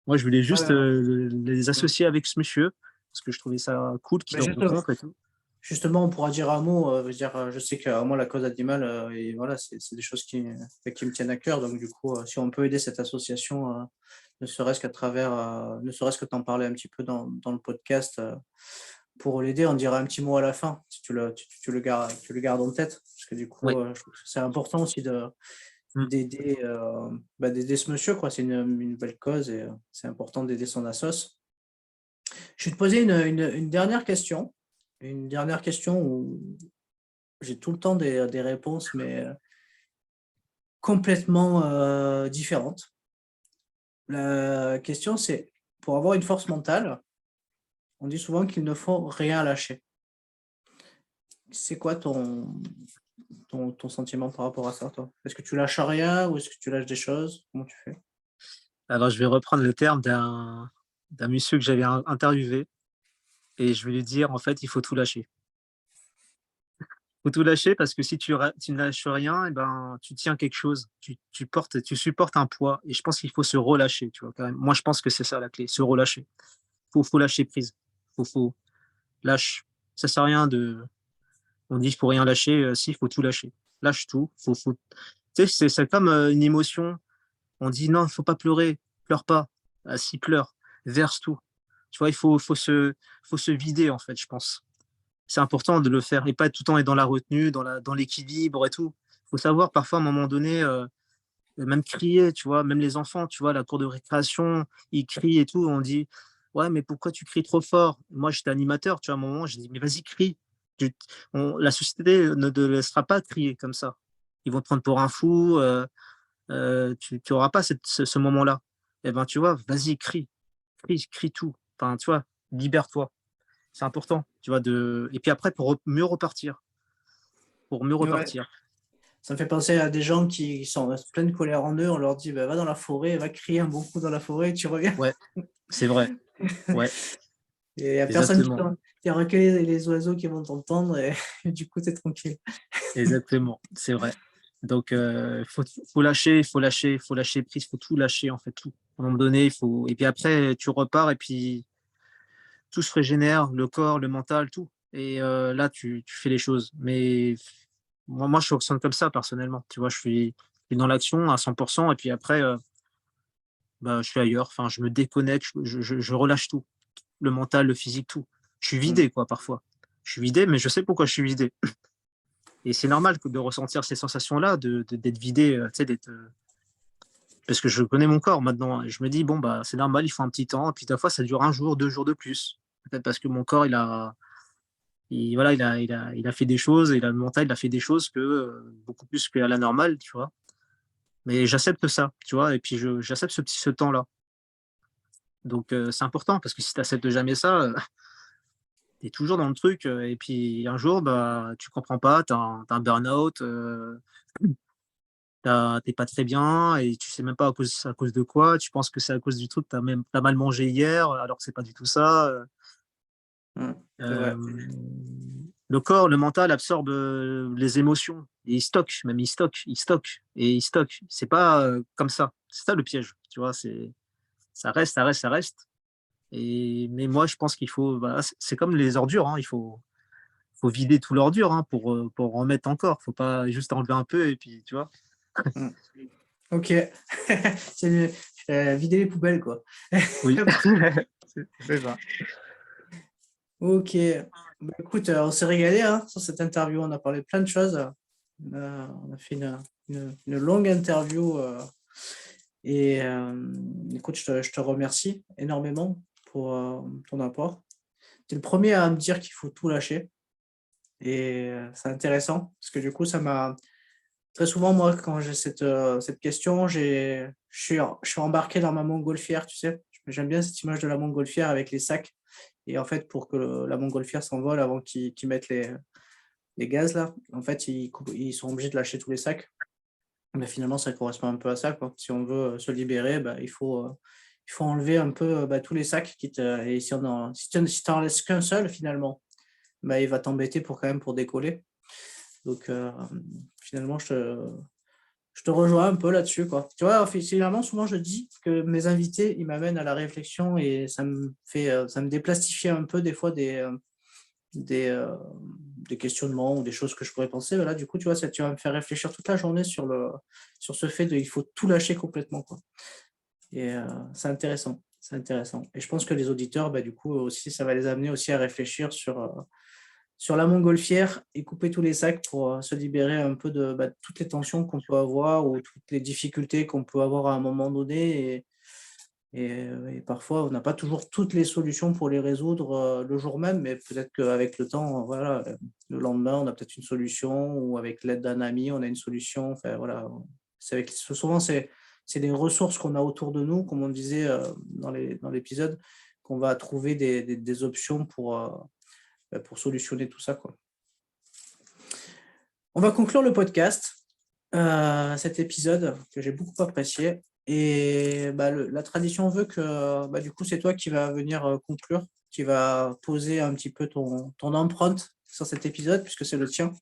Moi, je voulais Ouais, juste ouais. les Mm. associer avec ce monsieur, parce que je trouvais ça cool qu'ils Mais le rencontrent et tout. justement, on pourra dire un mot. Je veux dire, je sais que moi, la cause animale, et voilà, c'est des choses qui me tiennent à cœur. Donc, du coup, si on peut aider cette association, ne serait-ce qu'à travers, ne serait-ce que t'en parler un petit peu dans le podcast, pour l'aider, on dira un petit mot à la fin, si tu le gardes en tête. Parce que du coup, Oui. je trouve que c'est important aussi Mm. d'aider bah, d'aider ce monsieur, quoi. C'est une belle cause et c'est important d'aider son assos. Je vais te poser une dernière question. Une dernière question où j'ai tout le temps des réponses, mais complètement différentes. La question, c'est, pour avoir une force mentale, on dit souvent qu'il ne faut rien lâcher. C'est quoi ton sentiment par rapport à ça, toi? Est-ce que tu lâches rien ou est-ce que tu lâches des choses? Comment tu fais? Alors, je vais reprendre le terme d'un monsieur que j'avais interviewé et je vais lui dire, en fait, il faut tout lâcher. Faut tout lâcher parce que si tu ne lâches rien, et ben, tu tiens quelque chose, tu supportes un poids. Et je pense qu'il faut se relâcher, tu vois, quand même. Moi, je pense que c'est ça la clé, se relâcher. Faut lâcher prise. Faut lâche. Ça sert à rien de. On dit qu'il faut rien lâcher. Si, il faut tout lâcher. Lâche tout. Tu sais, c'est comme une émotion. On dit non, il faut pas pleurer. Pleure pas. Ah, si, pleure. Verse tout. Tu vois, faut se vider, en fait, je pense. C'est important de le faire et pas tout le temps être dans la retenue, dans l'équilibre et tout. Il faut savoir parfois à un moment donné, même crier, tu vois, même les enfants, tu vois, la cour de récréation, ils crient et tout, on dit, ouais, mais pourquoi tu cries trop fort? Moi, j'étais animateur, tu vois, à un moment, j'ai dit, mais vas-y, crie. La société ne te laissera pas crier comme ça. Ils vont te prendre pour un fou, tu n'auras pas ce moment-là. Et ben, tu vois, vas-y, crie, crie, crie tout. Enfin, tu vois, libère-toi. C'est important, tu vois, et puis après, mieux repartir, pour mieux Ouais. repartir. Ça me fait penser à des gens qui sont pleins de colère en eux. On leur dit, va dans la forêt, va crier un bon coup dans la forêt, et tu reviens. Ouais, c'est vrai. Ouais, Et il n'y a personne qui exactement, t'entend. Il n'y aura que les oiseaux qui vont t'entendre et du coup, tu es tranquille. exactement, c'est vrai. Donc, faut lâcher, faut lâcher prise, faut tout lâcher, en fait, tout. À un moment donné, et puis après, tu repars et puis tout se régénère, le corps, le mental, tout. Et là, tu fais les choses. Mais moi, je fonctionne comme ça, personnellement. Tu vois, je suis dans l'action à 100%, et puis après, bah, je suis ailleurs. Enfin, je me déconnecte, je relâche tout. Le mental, le physique, tout. Je suis Mm. vidé, quoi, parfois. Je suis vidé, mais je sais pourquoi je suis vidé. Et c'est normal de ressentir ces sensations-là, d'être vidé, tu sais, parce que je connais mon corps maintenant. Et je me dis, bon, bah, c'est normal, il faut un petit temps. Et puis, des fois, ça dure un jour, 2 jours de plus. Peut-être parce que mon corps, voilà, il a fait des choses, et le mental, il a fait des choses beaucoup plus qu'à la normale, tu vois. Mais j'accepte ça, tu vois, et puis j'accepte ce temps-là. Donc, c'est important parce que si tu n'acceptes jamais ça, tu es toujours dans le truc, et puis un jour, bah, tu comprends pas, tu as un burn-out, tu pas très bien et tu sais même pas à cause de quoi. Tu penses que c'est à cause du truc, t'as mal mangé hier, alors que c'est pas du tout ça. Mm. C'est vrai. Le corps, le mental absorbe les émotions et il stocke et il stocke. C'est pas comme ça. C'est ça le piège, tu vois. Ça reste, ça reste, ça reste. Mais moi, je pense qu'il faut, bah, c'est comme les ordures, hein, faut vider tout l'ordure, hein, pour en mettre encore. Faut pas juste enlever un peu et puis, tu vois. Mm. Ok. C'est vider les poubelles, quoi. Oui, c'est ça. Ok. Bah, écoute, on s'est régalé hein, sur cette interview. On a parlé plein de choses. On a fait une longue interview. Et écoute, je te remercie énormément pour ton apport. Tu es le premier à me dire qu'il faut tout lâcher. Et c'est intéressant parce que du coup, ça m'a. Très souvent, moi, quand j'ai cette question, je suis embarqué dans ma montgolfière, tu sais. J'aime bien cette image de la montgolfière avec les sacs. Et en fait, pour que la montgolfière s'envole avant qu'ils mettent les gaz, là, en fait, ils sont obligés de lâcher tous les sacs. Mais finalement, ça correspond un peu à ça, quoi. Si on veut se libérer, bah, il faut enlever un peu bah, tous les sacs. Et si t'en laisses qu'un seul, finalement, bah, il va t'embêter pour décoller. Donc, finalement, je te rejoins un peu là-dessus, quoi. Tu vois, finalement, souvent, je dis que mes invités, ils m'amènent à la réflexion et ça me déplastifie un peu des fois des, euh, des questionnements ou des choses que je pourrais penser. Voilà, du coup, tu vois, tu vas me faire réfléchir toute la journée sur ce fait il faut tout lâcher complètement, quoi. Et c'est intéressant. C'est intéressant. Et je pense que les auditeurs, bah, du coup, aussi, ça va les amener aussi à réfléchir sur la montgolfière et couper tous les sacs pour se libérer un peu de bah, toutes les tensions qu'on peut avoir ou toutes les difficultés qu'on peut avoir à un moment donné. Et parfois, on n'a pas toujours toutes les solutions pour les résoudre le jour même, mais peut-être qu'avec le temps, voilà, le lendemain, on a peut-être une solution ou avec l'aide d'un ami, on a une solution. Enfin, voilà. Souvent, c'est des ressources qu'on a autour de nous, comme on disait dans l'épisode, qu'on va trouver des options pour solutionner tout ça, quoi. On va conclure le podcast, cet épisode que j'ai beaucoup apprécié. Et bah, la tradition veut que bah, du coup, c'est toi qui vas venir conclure, qui va poser un petit peu ton empreinte sur cet épisode, puisque c'est le tien,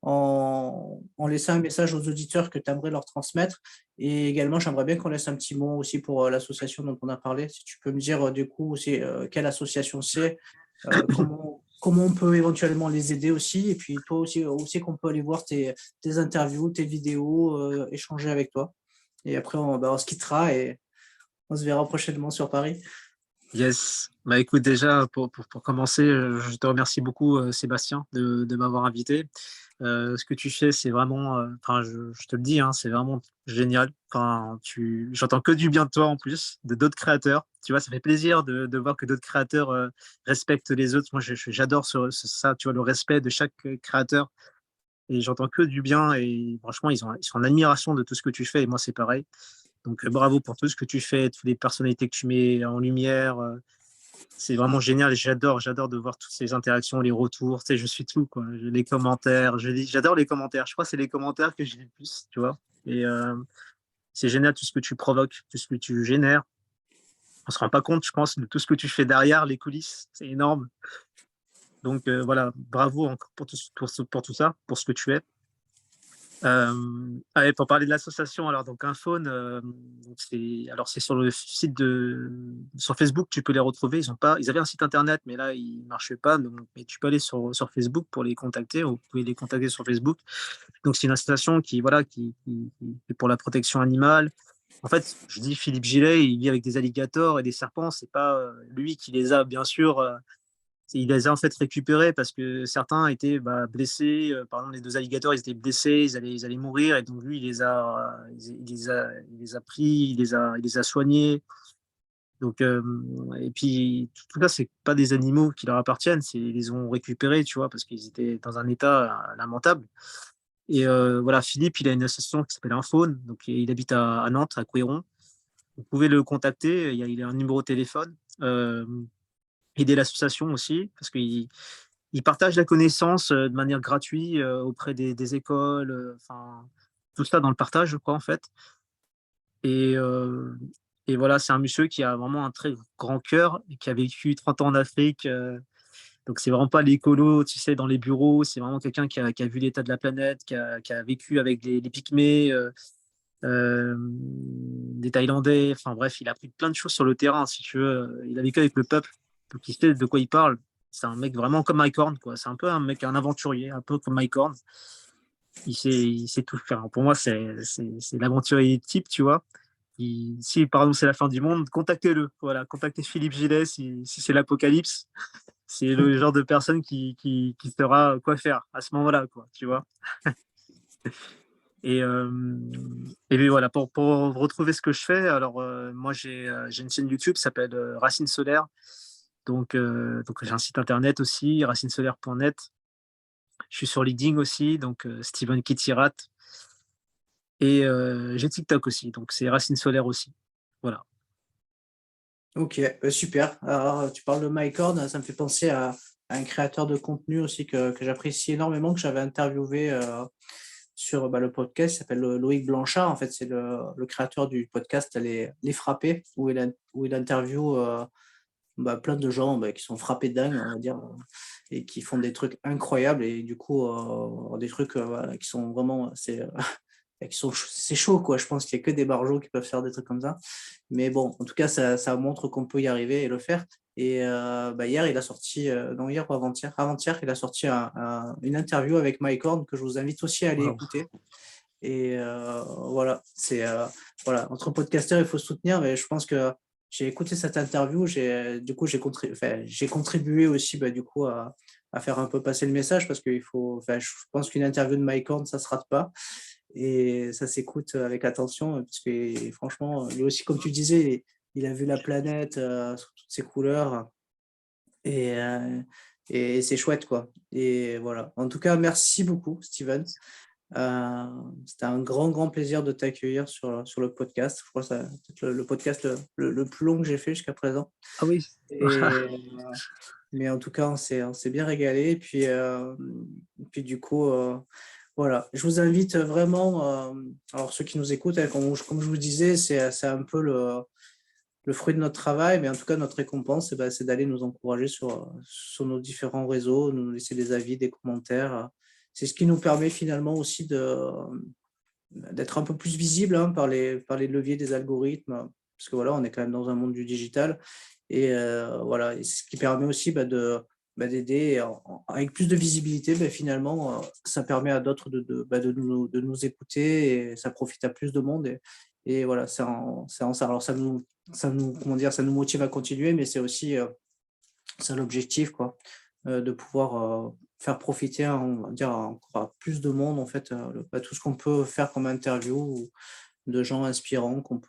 en laissant un message aux auditeurs que tu aimerais leur transmettre. Et également, j'aimerais bien qu'on laisse un petit mot aussi pour l'association dont on a parlé. Si tu peux me dire du coup aussi quelle association c'est, comment on peut éventuellement les aider aussi. Et puis toi aussi qu'on peut aller voir tes interviews, tes vidéos, échanger avec toi. Et après, on se quittera et on se verra prochainement sur Paris. Yes. Bah écoute, déjà, pour commencer, je te remercie beaucoup, Sébastien, de m'avoir invité. Ce que tu fais, c'est vraiment, enfin, je te le dis, hein, c'est vraiment génial. Enfin, j'entends que du bien de toi en plus, de d'autres créateurs. Tu vois, ça fait plaisir de voir que d'autres créateurs respectent les autres. Moi, j'adore ça, tu vois, le respect de chaque créateur. Et j'entends que du bien. Et franchement, ils sont en admiration de tout ce que tu fais. Et moi, c'est pareil. Donc, bravo pour tout ce que tu fais, toutes les personnalités que tu mets en lumière. C'est vraiment génial. J'adore de voir toutes ces interactions, les retours. Tu sais, je suis tout, quoi. Les commentaires. J'adore les commentaires. Je crois que c'est les commentaires que j'ai le plus, tu vois. Et c'est génial tout ce que tu provoques, tout ce que tu génères. On se rend pas compte, je pense, de tout ce que tu fais derrière les coulisses. C'est énorme. Donc voilà, bravo encore pour tout ça, pour ce que tu es. Allez, pour parler de l'association, alors donc Infaune, c'est sur le site sur Facebook, tu peux les retrouver. Ils avaient un site internet, mais là il marchait pas. Donc, mais tu peux aller sur Facebook pour les contacter. Ou vous pouvez les contacter sur Facebook. Donc c'est une association qui voilà qui est pour la protection animale. En fait, je dis Philippe Gillet, il vit avec des alligators et des serpents. C'est pas lui qui les a, bien sûr. Il les a en fait récupérés parce que certains étaient blessés. Par exemple, les deux alligators, ils étaient blessés, ils allaient mourir. Et donc, lui, il les a pris, il les a soignés. Donc, et puis, tout ça, c'est pas des animaux qui leur appartiennent. Ils les ont récupérés, tu vois, parce qu'ils étaient dans un état lamentable. Et voilà, Philippe, il a une association qui s'appelle Infaune. Donc, il habite à Nantes, à Couéron. Vous pouvez le contacter. Il a un numéro de téléphone. Aider l'association aussi, parce qu'il partage la connaissance de manière gratuite auprès des écoles, enfin, tout ça dans le partage, je crois, en fait. Et, euh, et voilà, c'est un monsieur qui a vraiment un très grand cœur et qui a vécu 30 ans en Afrique. Donc, c'est vraiment pas l'écolo, tu sais, dans les bureaux. C'est vraiment quelqu'un qui a vu l'état de la planète, qui a vécu avec les Pygmées, des Thaïlandais. Enfin, bref, il a appris plein de choses sur le terrain, si tu veux. Il a vécu avec le peuple, donc il sait de quoi il parle. C'est un mec vraiment comme Mike Horn, quoi. C'est un peu un mec, un aventurier, un peu comme Mike Horn. Il sait tout faire. Pour moi, c'est l'aventurier type, tu vois. Si, par exemple, c'est la fin du monde, contactez-le. Voilà, contactez Philippe Gillet si c'est l'apocalypse. C'est le genre de personne qui saura quoi faire à ce moment-là, quoi, tu vois. Et, euh, et puis voilà, pour retrouver ce que je fais, alors moi j'ai une chaîne YouTube qui s'appelle Racine Solaire. Donc j'ai un site internet aussi, racinesolaire.net. Je suis sur LinkedIn aussi, donc Steven Kitirat. Et j'ai TikTok aussi, donc c'est Racine Solaire aussi. Voilà. Ok, super. Alors, tu parles de Mike Horn, ça me fait penser à un créateur de contenu aussi que j'apprécie énormément, que j'avais interviewé sur le podcast, il s'appelle Loïc Blanchard. En fait, c'est le créateur du podcast Les Frappés, où il interviewe plein de gens qui sont frappés de dingue, on va dire, et qui font des trucs incroyables, et du coup, des trucs voilà, qui sont vraiment c'est chaud, quoi. Je pense qu'il n'y a que des barjots qui peuvent faire des trucs comme ça. Mais bon, en tout cas, ça montre qu'on peut y arriver et le faire. Et hier, il a sorti, non, hier ou avant-hier, il a sorti une interview avec Mike Horn que je vous invite aussi à aller Wow. écouter. Et voilà, voilà, entre podcasteurs, il faut se soutenir, mais je pense que j'ai écouté cette interview, du coup, j'ai contribué aussi du coup à faire un peu passer le message parce qu'il faut, je pense qu'une interview de Mike Horn, ça se rate pas et ça s'écoute avec attention parce que franchement, lui aussi, comme tu disais, il a vu la planète sous toutes ses couleurs et, euh, et c'est chouette, quoi. Et voilà. En tout cas, merci beaucoup, Steven. C'était un grand plaisir de t'accueillir sur le podcast. Je crois que c'est peut-être le podcast le plus long que j'ai fait jusqu'à présent. Ah oui. Et, mais en tout cas, on s'est bien régalé. Et puis du coup, voilà. Je vous invite vraiment, alors ceux qui nous écoutent, comme je vous disais, c'est un peu le fruit de notre travail, mais en tout cas, notre récompense, c'est d'aller nous encourager sur nos différents réseaux, nous laisser des avis, des commentaires. C'est ce qui nous permet finalement aussi d'être un peu plus visible par les leviers des algorithmes, parce que voilà, on est quand même dans un monde du digital. Et voilà, et ce qui permet aussi d'aider avec plus de visibilité. Finalement, ça permet à d'autres de nous écouter et ça profite à plus de monde. Et voilà, c'est en ça. Alors comment dire, ça nous motive à continuer, mais c'est aussi ça l'objectif, quoi, de pouvoir faire profiter, on va dire, encore à plus de monde, en fait, tout ce qu'on peut faire comme interview ou de gens inspirants qu'on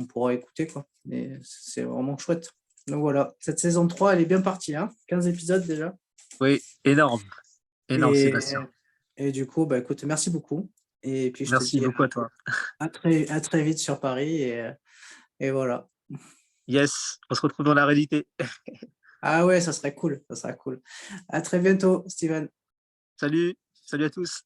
pourra écouter, quoi. Et c'est vraiment chouette. Donc voilà, cette saison 3 elle est bien partie, hein, 15 épisodes déjà. Oui, énorme, énorme, Et, Sébastien. et du coup, bah, écoute, merci beaucoup. Et puis je te Merci dis beaucoup à toi. à très vite sur Paris. Et voilà. Yes, on se retrouve dans la réalité. Ah ouais, ça serait cool. Ça serait cool. À très bientôt, Steven. Salut, salut à tous.